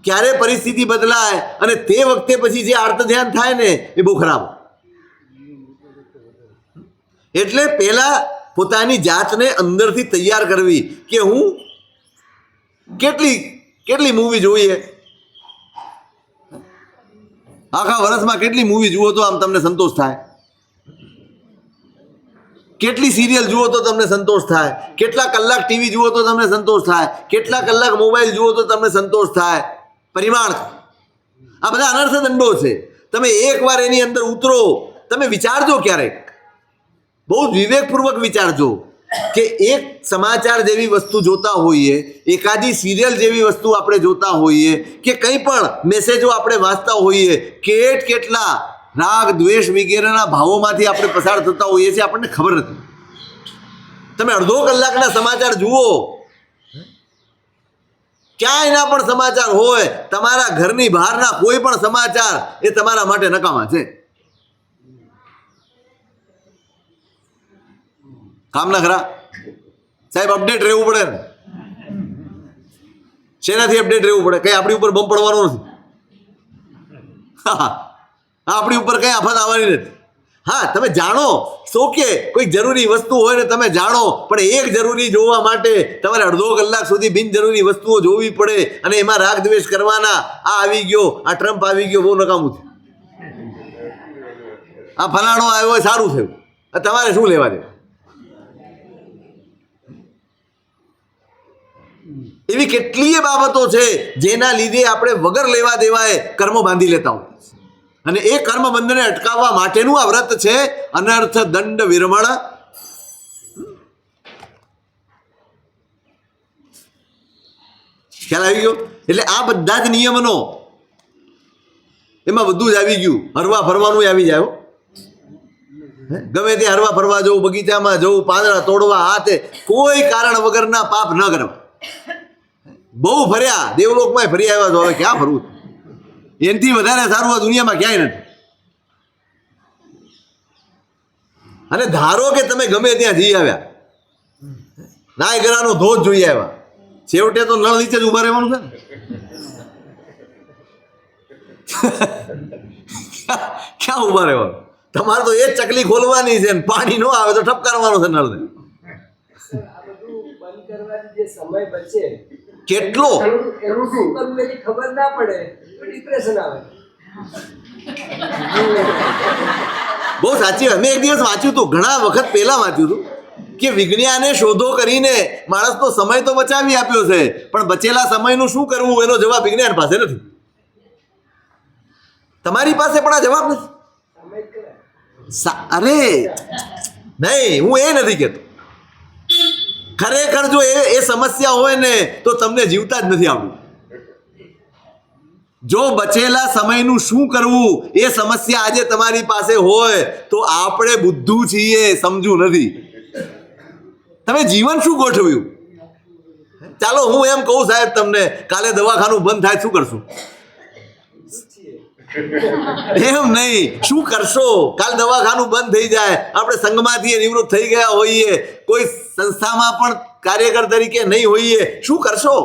ક્યારે પરિસ્થિતિ બદલાય, અને તે વખતે પછી જે આર્ત ધ્યાન થાય ને એ બહુ ખરાબ. એટલે પહેલા પોતાની જાતને અંદરથી તૈયાર કરવી કે હું કેટલી મૂવી જોઈએ, આખા વર્ષમાં કેટલી મૂવી જુઓ તો આમ તમને સંતોષ થાય, કેટલી સિરિયલ જુઓ તો તમને સંતોષ થાય, કેટલા કલાક ટીવી જુઓ તો તમને સંતોષ થાય, કેટલા કલાક મોબાઈલ જુઓ તો તમને સંતોષ થાય. પરિમાણ. આ બધા અનર્થ દંડો છે. તમે એકવાર એની અંદર ઉતરો, તમે વિચારજો, ક્યારેક બહુ વિવેકપૂર્વક વિચારજો કે એક સમાચાર જેવી વસ્તુ જોતા હોઈએ, એકાદી સિરિયલ જેવી વસ્તુ આપણે જોતા હોઈએ, કે કંઈ પણ મેસેજો આપણે વાંચતા હોઈએ, કેટલા રાગ દ્વેષ વગેરેના ભાવોમાંથી આપણે પસાર થતા હોઈએ છીએ, આપણને ખબર નથી. તમે અડધો કલાકના સમાચાર જુઓ, ક્યાંયના પણ સમાચાર હોય, તમારા ઘરની બહારના કોઈ પણ સમાચાર એ તમારા માટે નકામા છે. કામના ખરા સાહેબ? અપડેટ રહેવું પડે ને. શેનાથી અપડેટ રહેવું પડે? કંઈ આપણી ઉપર બમ પડવાનો નથી, આપણી ઉપર કંઈ આફત આવવાની નથી. હા, તમે જાણો શો કે કોઈ જરૂરી વસ્તુ હોય ને તમે જાણો, પણ એક જરૂરી જોવા માટે તમારે અડધો કલાક સુધી બિનજરૂરી વસ્તુઓ જોવી પડે અને એમાં રાગ દ્વેષ કરવાના. આ આવી ગયો, આ ટ્રમ્પ આવી ગયો, બહુ નકામું થયું. આ ફલાણો આવ્યો હોય સારું થયું. તમારે શું લેવા દે? એવી કેટલીય બાબતો છે જેના લીધે આપણે વગર લેવા દેવાય કર્મો બાંધી લેતા હોય, અને એ કર્મ બંધને અટકાવવા માટેનું આ વ્રત છે અનર્થ દંડ વિરમણ. ખ્યાલ આવી ગયો? એટલે આ બધા જ નિયમનો એમાં બધું જ આવી ગયું. હરવા ફરવાનું આવી જાય. ગમે ત્યાં હરવા ફરવા જવું, બગીચામાં જવું, પાંદડા તોડવા, આ તે કોઈ કારણ વગરના પાપ ન કરવા. બહુ ફર્યા, દેવલોકમાં ફરી આવ્યા છો, હવે ક્યાં ફરવું? એનાથી વધારે સારું આ દુનિયામાં ક્યાંય નથી. અને ધારો કે તમે ગમે ત્યાં જઈ આવ્યા, નાયગરાનો ધોધ જોઈ આવ્યા, છેવટે તો નળ નીચે જ ઉભા રહેવાનું છે ને. ક્યાં ઉભા રહેવાનું? તમારે તો એ જ ચકલી ખોલવાની છે ને પાણી ન આવે તો ઠપકારવાનો છે નળને. કેટલો ખબર ના પડે, ડિપ્રેશન આવે. બહુ સાચી વાત. મેં એક દિવસ વાંચ્યું હતું, ઘણા વખત પહેલા વાંચ્યું હતું, કે વિજ્ઞાને શોધો કરીને માણસનો સમય તો બચાવી આપ્યો છે, પણ બચેલા સમયનું શું કરવું એનો જવાબ વિજ્ઞાન પાસે નથી. તમારી પાસે પણ આ જવાબ નથી. અરે નહીં, હું એ નથી કહેતો. ખરેખર જો એ સમસ્યા હોય ને તો તમને જીવતા જ નથી આવડતું. જો બચેલા સમયનું શું કરવું એ સમસ્યા આજે તમારી પાસે હોય તો આપણે બુદ્ધુ છીએ, સમજુ નથી. તમે જીવન શું ગોઠવ્યું? ચાલો હું એમ કહું સાહેબ તમને, કાલે દવાખાનું બંધ થાય શું કરશું? એમ નહીં, શું કરશો? કાલ દવાખાનું બંધ થઈ જાય, આપણે સંઘમાંથી નિવૃત્ત થઈ ગયા હોઈએ, કોઈ સંસ્થામાં પણ કાર્યકર તરીકે નહીં હોઈએ, શું કરશો?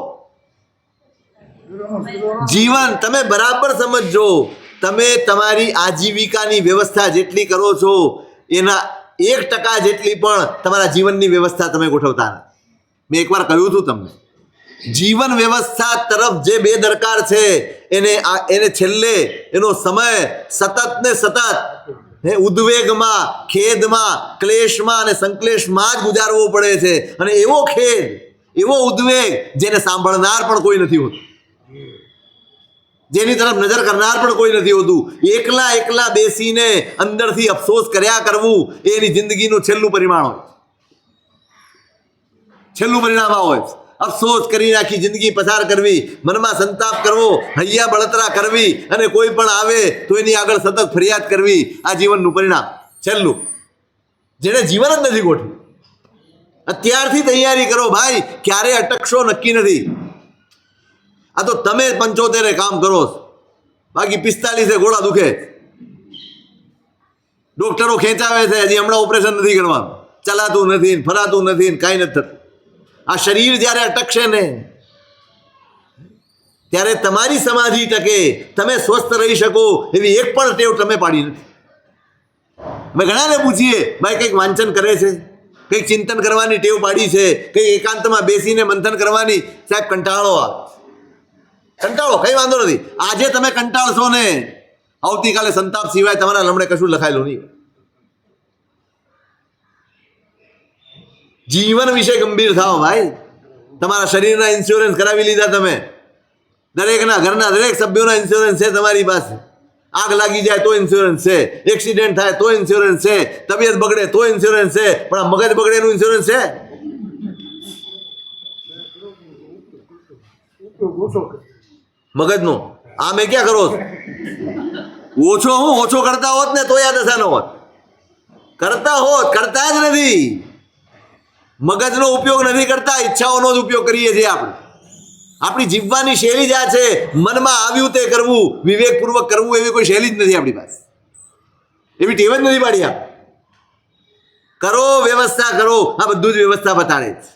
જીવન તમે બરાબર સમજો. તમે તમારી આજીવિકાની વ્યવસ્થા જેટલી કરો છો એના 1% જેટલી પણ તમારા જીવનની વ્યવસ્થા તમે ગોઠવતા નથી. મેં એકવાર કહ્યું હતું તમને, જીવન વ્યવસ્થા તરફ જે બેદરકાર છે એને છેલ્લે એનો સમય સતત ને સતત ઉદ્વેગમાં, ખેદમાં, ક્લેશમાં અને સંક્લેશમાં જ ગુજારવો પડે છે. અને એવો ખેદ, એવો ઉદ્વેગ જેને સાંભળનાર પણ કોઈ નથી હોતું, જેની તરફ નજર કરનાર પણ કોઈ નથી હોતું. એકલા બેસીને અંદરથી અફસોસ કર્યા કરવું એની જિંદગીનું છેલ્લું પરિણામ હોય, છેલ્લું પરિણામ હોય. અફસોસ કરી નાખી જિંદગી પસાર કરવી, મનમાં સંતાપ કરવો, હૈયા બળતરા કરવી, અને કોઈ પણ આવે તો એની આગળ સતત ફરિયાદ કરવી, આ જીવનનું પરિણામ છેલ્લું. જેને જીવન જ નથી ગોઠવ્યું, અત્યારથી તૈયારી કરો ભાઈ, ક્યારે અટકશો નક્કી નથી. આ તો તમે 75 કામ કરો, બાકી 45 ઘોડા દુખે, ડોક્ટરો ખેંચાવે છે, હજી હમણાં ઓપરેશન નથી કરવાનું, ચલાતું નથી, ફરાતું નથી, કાંઈ નથી થતું. આ શરીર જ્યારે અટકશે ને ત્યારે તમારી સમાધિ ટકે, તમે સ્વસ્થ રહી શકો એવી એક પણ ટેવ તમે પાડી નથી. મેં ઘણાને પૂછીએ, ભાઈ કંઈક વાંચન કરે છે, કંઈક ચિંતન કરવાની ટેવ પાડી છે, કંઈક એકાંતમાં બેસીને મંથન કરવાની, સાહેબ કંટાળો આવે. કંટાળો કંઈ વાંધો નથી, આજે તમે કંટાળશો ને આવતીકાલે સંતાપ સિવાય તમારા લમણે કશું લખાયેલું નહીં. જીવન વિશે ગંભીર થાઓ ભાઈ. તમારા શરીરના ઇન્સ્યોરન્સ કરાવી લીધા તમે, દરેકના ઘરના દરેક સભ્યોના ઇન્સ્યોરન્સ છે તમારી પાસે. આગ લાગી જાય તો ઇન્સ્યોરન્સ છે, એક્સિડન્ટ થાય તો ઇન્સ્યોરન્સ છે, તબિયત બગડે તો ઇન્સ્યોરન્સ છે, પણ આ મગજ બગડે એનું ઇન્સ્યોરન્સ છે? મગજનો આ મેં ક્યાં કરો છો? ઓછો કરતા હોત ને તો યાદ દશા ન હોત. કરતા જ નથી. મગજનો ઉપયોગ નથી કરતા, ઈચ્છાઓનો જ ઉપયોગ કરીએ છીએ આપણે. આપણી જીવવાની શૈલી જ આ છે, મનમાં આવ્યું તે કરવું, વિવેકપૂર્વક કરવું, એવી કોઈ શૈલી જ નથી આપણી પાસે, એવી ટેવ જ નથી પાડી. આપ કરો, વ્યવસ્થા કરો, આ બધું જ વ્યવસ્થા બતાડે છે.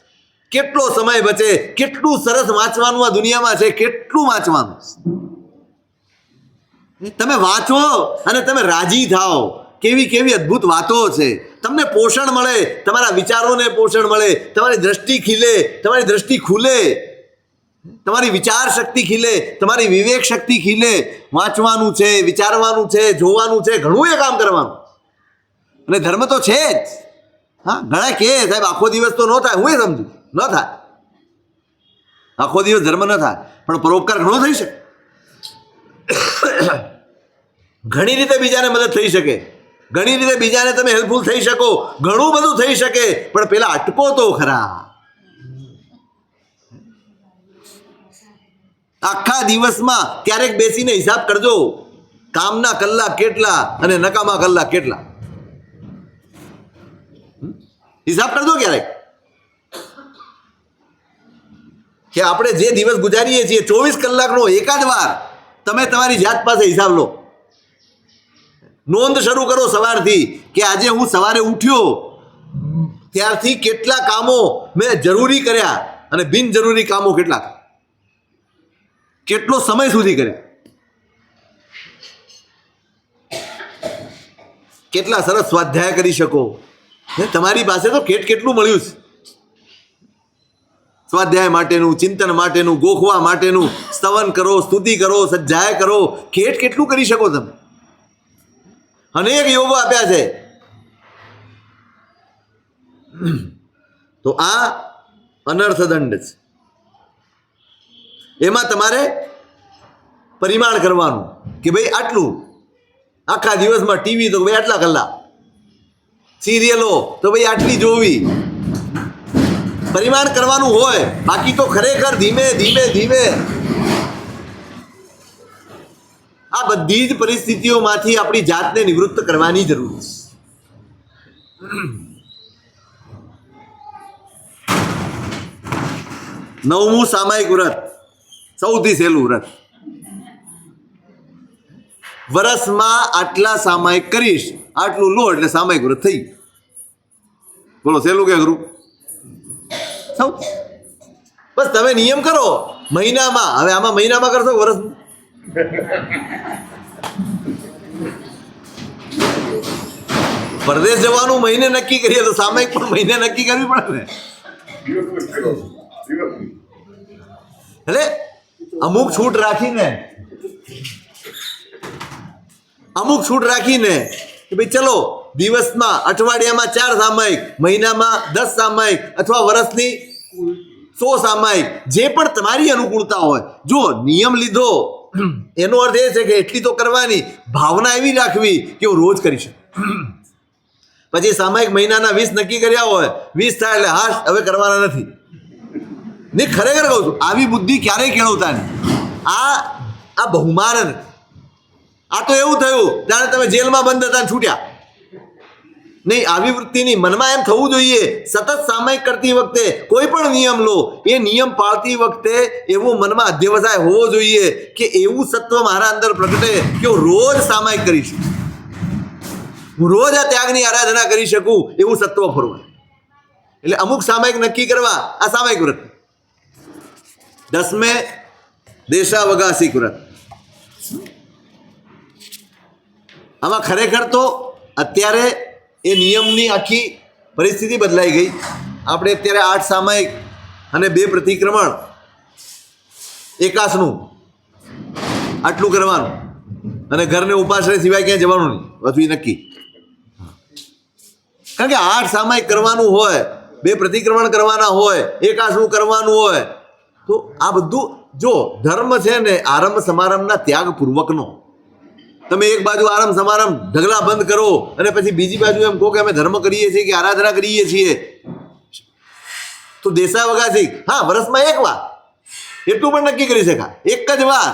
કેટલો સમય બચે, કેટલું સરસ વાંચવાનું આ દુનિયામાં છે, કેટલું વાંચવાનું. તમે વાંચો અને તમે રાજી થાઓ. કેવી કેવી અદ્ભુત વાતો છે. તમને પોષણ મળે, તમારા વિચારોને પોષણ મળે, તમારી દ્રષ્ટિ ખીલે, તમારી દ્રષ્ટિ ખુલે, તમારી વિચાર શક્તિ ખીલે, તમારી વિવેક શક્તિ ખીલે. વાંચવાનું છે, વિચારવાનું છે, જોવાનું છે, ઘણું એ કામ કરવાનું. અને ધર્મ તો છે જ. હા, ઘણા કહે સાહેબ આખો દિવસ તો ન થાય. હું એ સમજુ ન થાય, આખો દિવસ ધર્મ ન થાય, પણ પરોપકાર ઘણો થઈ શકે. ઘણી રીતે બીજાને મદદ થઈ શકે, ઘણી રીતે બીજાને તમે હેલ્પફુલ થઈ શકો, ઘણું બધું થઈ શકે. પણ પેલા અટકો તો ખરા. આખા દિવસમાં ક્યારેક બેસીને હિસાબ કરજો, કામના કલાક કેટલા અને નકામા કલાક કેટલા. હિસાબ કરજો ક્યારેક કે આપણે જે દિવસ ગુજારીએ છીએ 24 કલાકનો એકાદ વાર તમે તમારી જાત પાસે હિસાબ લો. નોંધ શરૂ કરો સવારથી કે આજે હું સવારે ઉઠ્યો ત્યારથી કેટલા કામો મેં જરૂરી કર્યા અને બિનજરૂરી કામો કેટલા, કેટલો સમય સુધી કર્યા, કેટલા સરસ સ્વાધ્યાય કરી શકો. તમારી પાસે તો કેટલું મળ્યું છે સ્વાધ્યાય માટેનું, ચિંતન માટેનું, ગોખવા માટેનું. સ્તવન કરો, સ્તુતિ કરો, સજ્જાય કરો, કેટલું કરી શકો તમે. અનેક યોગો આપ્યા છે. તો આ અનર્થ દંડ છે. એમાં તમારે પરિમાણ કરવાનું કે ભાઈ આટલું. આખા દિવસમાં ટીવી તો ભાઈ આટલા કલાક, સિરિયલો તો ભાઈ આટલી જોવી, પરિમાણ કરવાનું હોય. બાકી તો ખરેખર ધીમે ધીમે ધીમે આ બધી જ પરિસ્થિતિઓમાંથી આપણી જાતને નિવૃત્ત કરવાની જરૂર છે. નવમું સામાયિક વ્રત, સૌથી સહેલું વ્રત. વરસમાં આટલા સામાયિક કરીશ, આટલું લો એટલે સામાયિક વ્રત થઈ. બોલો સહેલું કે અઘરું? બસ તમે નિયમ કરો મહિનામાં. હવે આમાં મહિનામાં કરશો વર્ષ? પરદેશ જવાનું મહિને નક્કી કરીએ તો સામાયિક પણ મહિને નક્કી કરવી પડે ને. એટલે અમુક છૂટ રાખીને કે ભાઈ ચલો દિવસમાં, અઠવાડિયામાં 4 સામાયિક, મહિનામાં 10 સામાયિક, અથવા વર્ષની 100 સામાયિક, જે પણ તમારી અનુકૂળતા હોય. જો નિયમ લીધો એનો અર્થ એ છે કે એટલી તો કરવાની, ભાવના એવી રાખવી કે હું રોજ કરી શકું. પછી સામાયિક મહિનાના 20 નક્કી કર્યા હોય, 20 થાય એટલે હાશ હવે કરવાના નથી. નહીં, ખરેખર કહું છું, આવી બુદ્ધિ ક્યારેય કેળવતા નહીં. આ બહુમાન નથી. આ તો એવું થયું જાણે તમે જેલમાં બંધ હતા છૂટ્યા. નહીં, આવી વૃત્તિની મનમાં એમ થવું જોઈએ. સતત સામાયિક કરતી વખતે કોઈ પણ નિયમ લો, એ નિયમ પાળતી વખતે એવો મનમાં અધ્યવસાય હોવો જોઈએ કે એવું સત્વ મારા અંદર પ્રગટે કે હું રોજ સામાયિક કરીશ, હું રોજ આ ત્યાગની આરાધના કરી શકું, એવું સત્વ ફરવા. એટલે અમુક સામાયિક નક્કી કરવા, આ સામાયિક વ્રત. 10મે દેશાવકાશિક વ્રત. આમાં ખરેખર તો અત્યારે એ નિયમની આખી પરિસ્થિતિ બદલાઈ ગઈ. આપણે અત્યારે 8 સામાયિક અને 2 પ્રતિક્રમણ, એકાસનું આટલું કરવાનું, અને ઘરને ઉપાશ્રય સિવાય ક્યાંય જવાનું નહીં, બધું નક્કી. કારણ કે 8 સામાયિક કરવાનું હોય, 2 પ્રતિક્રમણ કરવાના હોય, એકાસનું કરવાનું હોય, તો આ બધું જો ધર્મ છે ને આરંભ સમારંભના ત્યાગપૂર્વકનો. તમે એક બાજુ આરંભ સમારંભ ઢગલા બંધ કરો અને પછી બીજી બાજુ એમ કહો કે અમે ધર્મ કરીએ છીએ કે આરાધના કરીએ છીએ, તો દેશાવકાશિક, હા, વર્ષમાં એક વાર એટલું પણ નક્કી કરી શકાય. એક જ વાર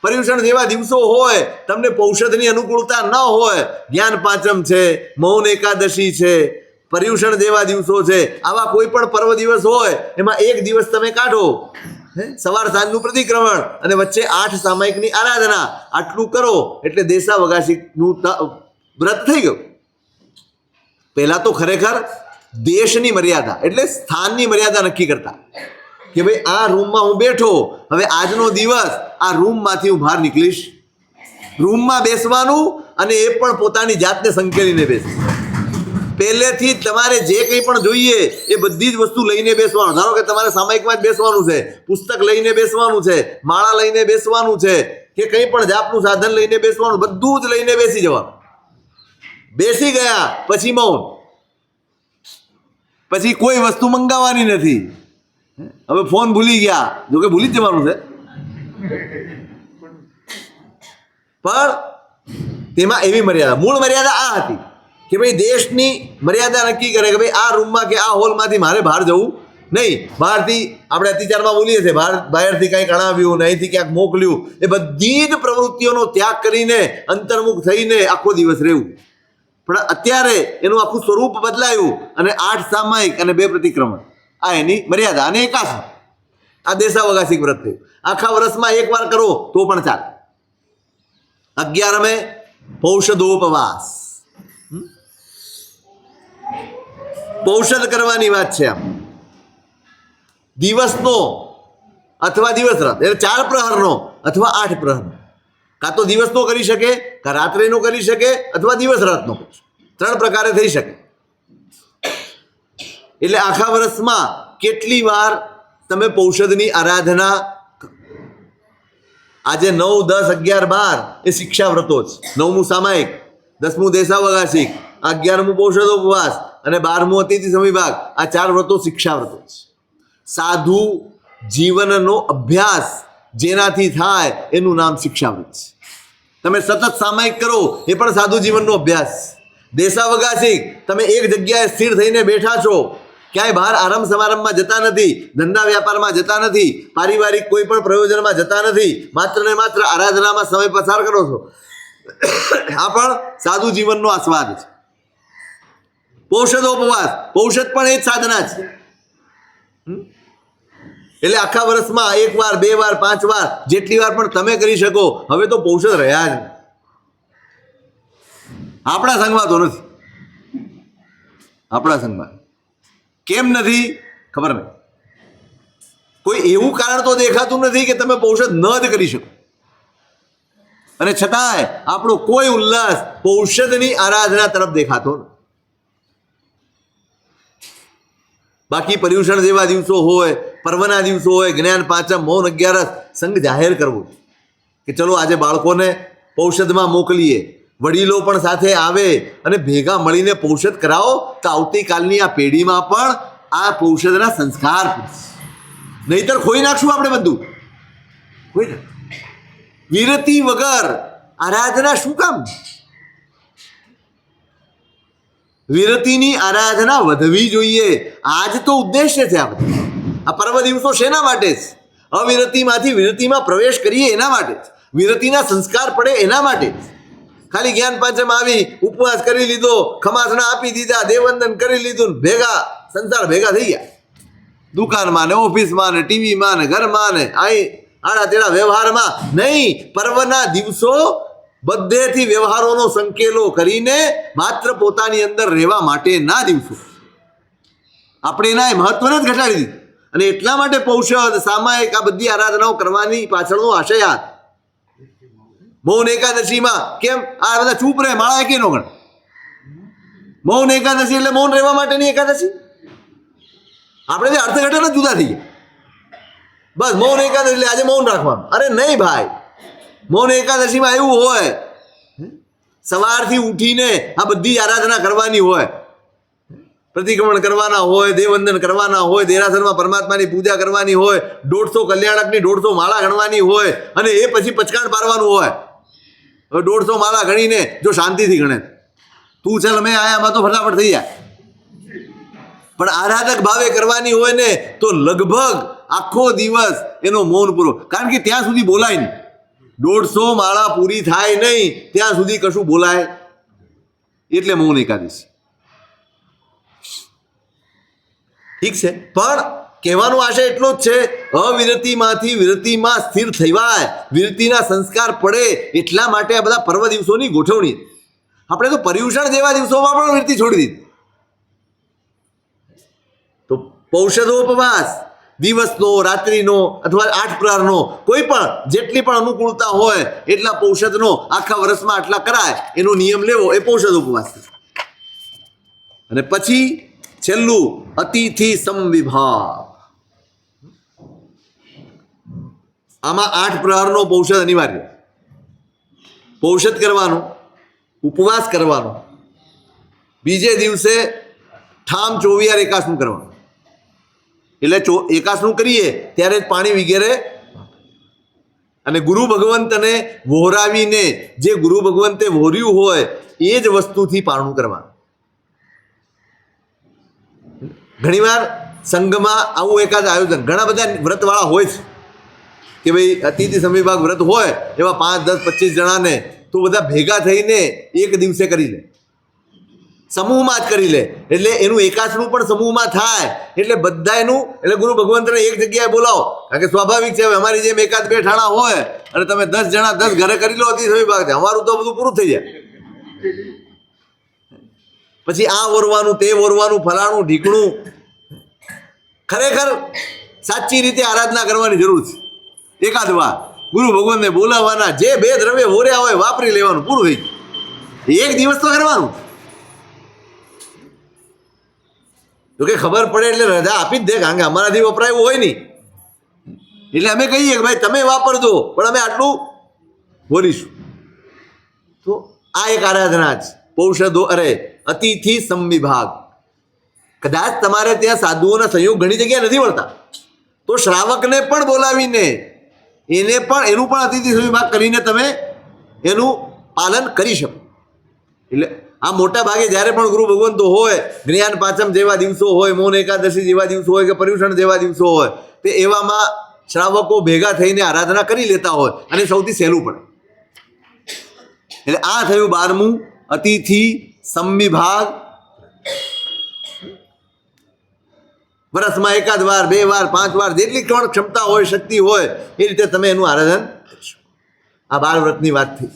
પર્યુષણ જેવા દિવસો હોય, તમને પૌષધની અનુકૂળતા ન હોય, જ્ઞાન પાંચમ છે, મૌન એકાદશી છે, પર્યુષણ જેવા દિવસો છે, આવા કોઈ પણ પર્વ દિવસ હોય એમાં એક દિવસ તમે કાઢો, સવાર સાંજનું પ્રતિક્રમણ અને વચ્ચે 8 સામાયિકની આરાધના, આટલું કરો એટલે દેશાવકાશિકનું વ્રત થઈ ગયું. પહેલા તો ખરેખર દેશની મર્યાદા એટલે સ્થાનની મર્યાદા નક્કી કરતા કે ભાઈ આ રૂમમાં હું બેઠો, હવે આજનો દિવસ આ રૂમમાંથી હું બહાર નીકળીશ, રૂમમાં બેસવાનું અને એ પણ પોતાની જાતને સંકેલીને બેસે. પહેલેથી તમારે જે કંઈ પણ જોઈએ એ બધી જ વસ્તુ લઈને બેસવાનું. ધારો કે તમારે સામાયિકમાં જ બેસવાનું છે, પુસ્તક લઈને બેસવાનું છે, માળા લઈને બેસવાનું છે, કે કંઈ પણ જાપનું સાધન લઈને બેસવાનું, બધું જ લઈને બેસી જવાનું. બેસી ગયા પછી મૌન, પછી કોઈ વસ્તુ મંગાવવાની નથી. હવે ફોન ભૂલી ગયા, જોકે ભૂલી જ જવાનું છે, પણ તેમાં એવી મર્યાદા, મૂળ મર્યાદા આ હતી કે ભાઈ દેશની મર્યાદા નક્કી કરે કે ભાઈ આ રૂમમાં કે આ હોલમાંથી મારે બહાર જવું નહીં. બહારથી આપણે અત્યાચારમાં બોલીએ છીએ, બહારથી કંઈક અણાવ્યું, અહીંથી ક્યાંક મોકલ્યું, એ બધી જ પ્રવૃત્તિઓનો ત્યાગ કરીને અંતર્મુખ થઈને આખો દિવસ રહેવું. પણ અત્યારે એનું આખું સ્વરૂપ બદલાયું અને 8 સામાયિક અને 2 પ્રતિક્રમણ, આ એની મર્યાદા. અને એકાસી, આ દેશાવકાશિક વ્રત થયું. આખા વર્ષમાં એકવાર કરો તો પણ ચાલે. 11મે પૌષધોપવાસ, પૌષધ કરવાની વાત છે. આમ દિવસનો અથવા દિવસ રાત, એટલે 4 પ્રહરનો અથવા 8 પ્રહરનો. કાં તો દિવસનો કરી શકે, કાં રાત્રિનો કરી શકે, અથવા દિવસ રાતનો કરી શકે. 3 પ્રકારે થઈ શકે. એટલે આખા વર્ષમાં કેટલી વાર તમે પૌષધની આરાધના. આજે 9, 10, 11, 12 એ શિક્ષા વ્રતો જ. 9મું સામાયિક, 10મું દેશાવકાશિક, 11મું પૌષધોપવાસ અને 12મું અતિથિ સંવિભાગ. આ 4 વ્રતો શિક્ષા વ્રતો છે. સાધુ જીવનનો અભ્યાસ જેનાથી થાય એનું નામ શિક્ષાવ્રત છે. તમે સતત સામાયિક કરો એ પણ સાધુ જીવનનો અભ્યાસ. દેશાવકાશિક, તમે એક જગ્યાએ સ્થિર થઈને બેઠા છો, ક્યાંય બહાર આરંભ સમારંભમાં જતા નથી, ધંધા વ્યાપારમાં જતા નથી, પારિવારિક કોઈ પણ પ્રયોજનમાં જતા નથી, માત્ર ને માત્ર આરાધનામાં સમય પસાર કરો છો. આ પણ સાધુ જીવનનો આસ્વાદ છે. પૌષધોપવાસ, પૌષધ પણ એ જ સાધના છે. એટલે આખા વર્ષમાં 1 વાર, 2 વાર, 5 વાર, જેટલી વાર પણ તમે કરી શકો. હવે તો પૌષધ રહ્યા જ નહીં. આપણા સંઘમાં તો નથી. આપણા સંઘમાં કેમ નથી ખબર નહીં. કોઈ એવું કારણ તો દેખાતું નથી કે તમે પૌષધ ન જ કરી શકો. અને છતાંય આપણો કોઈ ઉલ્લાસ પૌષધની આરાધના તરફ દેખાતો નથી. બાકી પર્યુષણ જેવા દિવસો હોય, પર્વના દિવસો હોય, જ્ઞાન પાંચમ, મૌન 11, સંઘ જાહેર કરવું કે ચલો આજે બાળકોને પૌષધમાં મોકલીએ, વડીલો પણ સાથે આવે અને ભેગા મળીને પૌષધ કરાવો, તો આવતીકાલની આ પેઢીમાં પણ આ પૌષધના સંસ્કાર પૂરશે. નહીતર ખોઈ નાખશું આપણે બધું. ખોઈ નાખ. વિરતિ વગર આરાધના શું કામ? વિરતિની આરાધના વધવી જોઈએ. આજ તો ઉદ્દેશ્ય છે આપણે. આ પર્વ દિવસો શેના માટે છે? અવિરતિમાંથી વિરતિમાં પ્રવેશ કરીએ એના માટે જ. વિરતિના સંસ્કાર પડે એના માટે જ. ખાલી જ્ઞાન પાંચમ આવી, ઉપવાસ કરી લીધો, ખમાસણા આપી દીધા, દેવવંદન કરી લીધું, ભેગા સંસાર ભેગા થઈ ગયા. દુકાનમાં ને ઓફિસમાં ને ટીવીમાં ને ઘરમાં ને અહીં આડા તેડા વ્યવહારમાં નહીં. પર્વના દિવસો બધેથી વ્યવહારોનો સંકેલો કરીને માત્ર પોતાની અંદર રહેવા માટેના દિવસો. આપણે એના મહત્વને જ ઘટાડી દીધું. અને એટલા માટે પૌષધ, સામાયિક, આ બધી આરાધનાઓ કરવાની પાછળનો આશય આ. મૌન એકાદશીમાં કેમ આ બધા ચૂપ રહે, માળા કે નો ગણ? મૌન એકાદશી એટલે મૌન રહેવા માટેની એકાદશી. આપણે જે અર્થઘટન જ જુદા થઈ ગયા. બસ મૌન એકાદશી એટલે આજે મૌન રાખવાનું. અરે નહીં ભાઈ, મૌન એકાદશીમાં એવું હોય, સવારથી ઉઠીને આ બધી આરાધના કરવાની હોય, પ્રતિક્રમણ કરવાના હોય, દેવવંદન કરવાના હોય, દેરાસરમાં પરમાત્માની પૂજા કરવાની હોય, 150 કલ્યાણકની 150 માળા ગણવાની હોય, અને એ પછી પચકાણ પાડવાનું હોય. હવે 150 માળા ગણીને જો શાંતિથી ગણે, તું ચાલ મેં આયામાં તો ફટાફટ થઈ જાય. પણ આરાધક ભાવે કરવાની હોય ને તો લગભગ આખો દિવસ એનો મૌન પૂરો. કારણ કે ત્યાં સુધી બોલાય નહીં. 150 માળા પૂરી થાય નહીં ત્યાં સુધી કશું બોલાય. એટલે મૌન એકાદશી. ઠીક છે, પણ કહેવાનો આશય એટલો જ છે, અવિરતિમાંથી વિરતિમાં સ્થિર થવાય, વિરતિના સંસ્કાર પડે એટલા માટે આ બધા પર્વ દિવસોની ગોઠવણી. આપણે તો પર્યુષણ જેવા દિવસોમાં પણ વિરતિ છોડી દીધી. તો પૌષધોપવાસ, દિવસનો, રાત્રિનો અથવા 8 પ્રહરનો, કોઈ પણ જેટલી પણ અનુકૂળતા હોય એટલા પૌષધનો આખા વર્ષમાં આટલા કરાય, એનો નિયમ લેવો, એ પૌષધ ઉપવાસ છે. અને પછી છેલ્લું અતિથિ સમવિભાગ. આમાં 8 પ્રહરનો પૌષધ અનિવાર્ય. પૌષધ કરવાનો, ઉપવાસ કરવાનો, બીજે દિવસે ઠામ ચોવિયાર એકાસનું કરવાનું. એટલે એકાસનું કરીએ ત્યારે જ પાણી વગેરે, અને ગુરુ ભગવંતને વહોરાવીને જે ગુરુ ભગવંતે વહોર્યું હોય એ જ વસ્તુથી પારણું કરવાનું. ઘણીવાર સંઘમાં આવું એકાદ આયોજન, ઘણા બધા વ્રતવાળા હોય છે કે ભાઈ અતિથિ સમવિભાગ વ્રત હોય એવા 5, 10, 25 જણાને તો બધા ભેગા થઈને એક દિવસે કરી લે, સમૂહમાં જ કરી લે. એટલે એનું એકાસનું પણ સમૂહમાં થાય. એટલે બધા એનું, એટલે ગુરુ ભગવંતને એક જગ્યાએ બોલાવો, કારણ કે સ્વાભાવિક છે, હવે અમારી જેમ એકાદ 2 ઠાણા હોય અને તમે 10 જણા 10 ઘરે કરી લો અતિથિ સમવિભાગ, અમારું તો બધું પૂરું થઈ જાય. પછી આ ઓરવાનું, તે ઓરવાનું, ફલાણું ઢીકણું. ખરેખર સાચી રીતે આરાધના કરવાની જરૂર છે. એકાદ વાર ગુરુ ભગવાનને બોલાવવાના, જે 2 દ્રવ્ય વોર્યા હોય વાપરી લેવાનું, પૂરું થઈ ગયું. એક દિવસ તો કરવાનું. જો કે ખબર પડે એટલે રજા આપી જ દે, કારણ કે અમારાથી વપરાયું હોય નહીં. એટલે અમે કહીએ કે ભાઈ તમે વાપરજો, પણ અમે આટલું બોલીશું. તો આ એક આરાધના છે, પૌષધો, અતિથિ સમવિભાગ. કદાચ તમારે ત્યાં સાધુઓના સંયોગ ઘણી જગ્યાએ નથી મળતા, તો શ્રાવકને પણ બોલાવીને એને પણ, એનું પણ અતિથિ સમવિભાગ કરીને તમે એનું પાલન કરી શકો. એટલે આ મોટા ભાગે જ્યારે પણ ગુરુ ભગવંતો હોય, જ્ઞાન પાંચમ જેવા દિવસો હોય, મૌન એકાદશી જેવા દિવસો હોય કે પર્યુષણ જેવા દિવસો હોય, તે એવામાં શ્રાવકો ભેગા થઈને આરાધના કરી લેતા હોય અને સૌથી સહેલું પડે. એટલે આ થયું 12મું અતિથિ સમવિભાગ. વર્ષમાં એકાદ વાર, 2 વાર, 5 વાર, જેટલી પણ ક્ષમતા હોય, શક્તિ હોય, એ રીતે તમે એનું આરાધન કરશો. આ 12 વ્રતની વાત થઈ.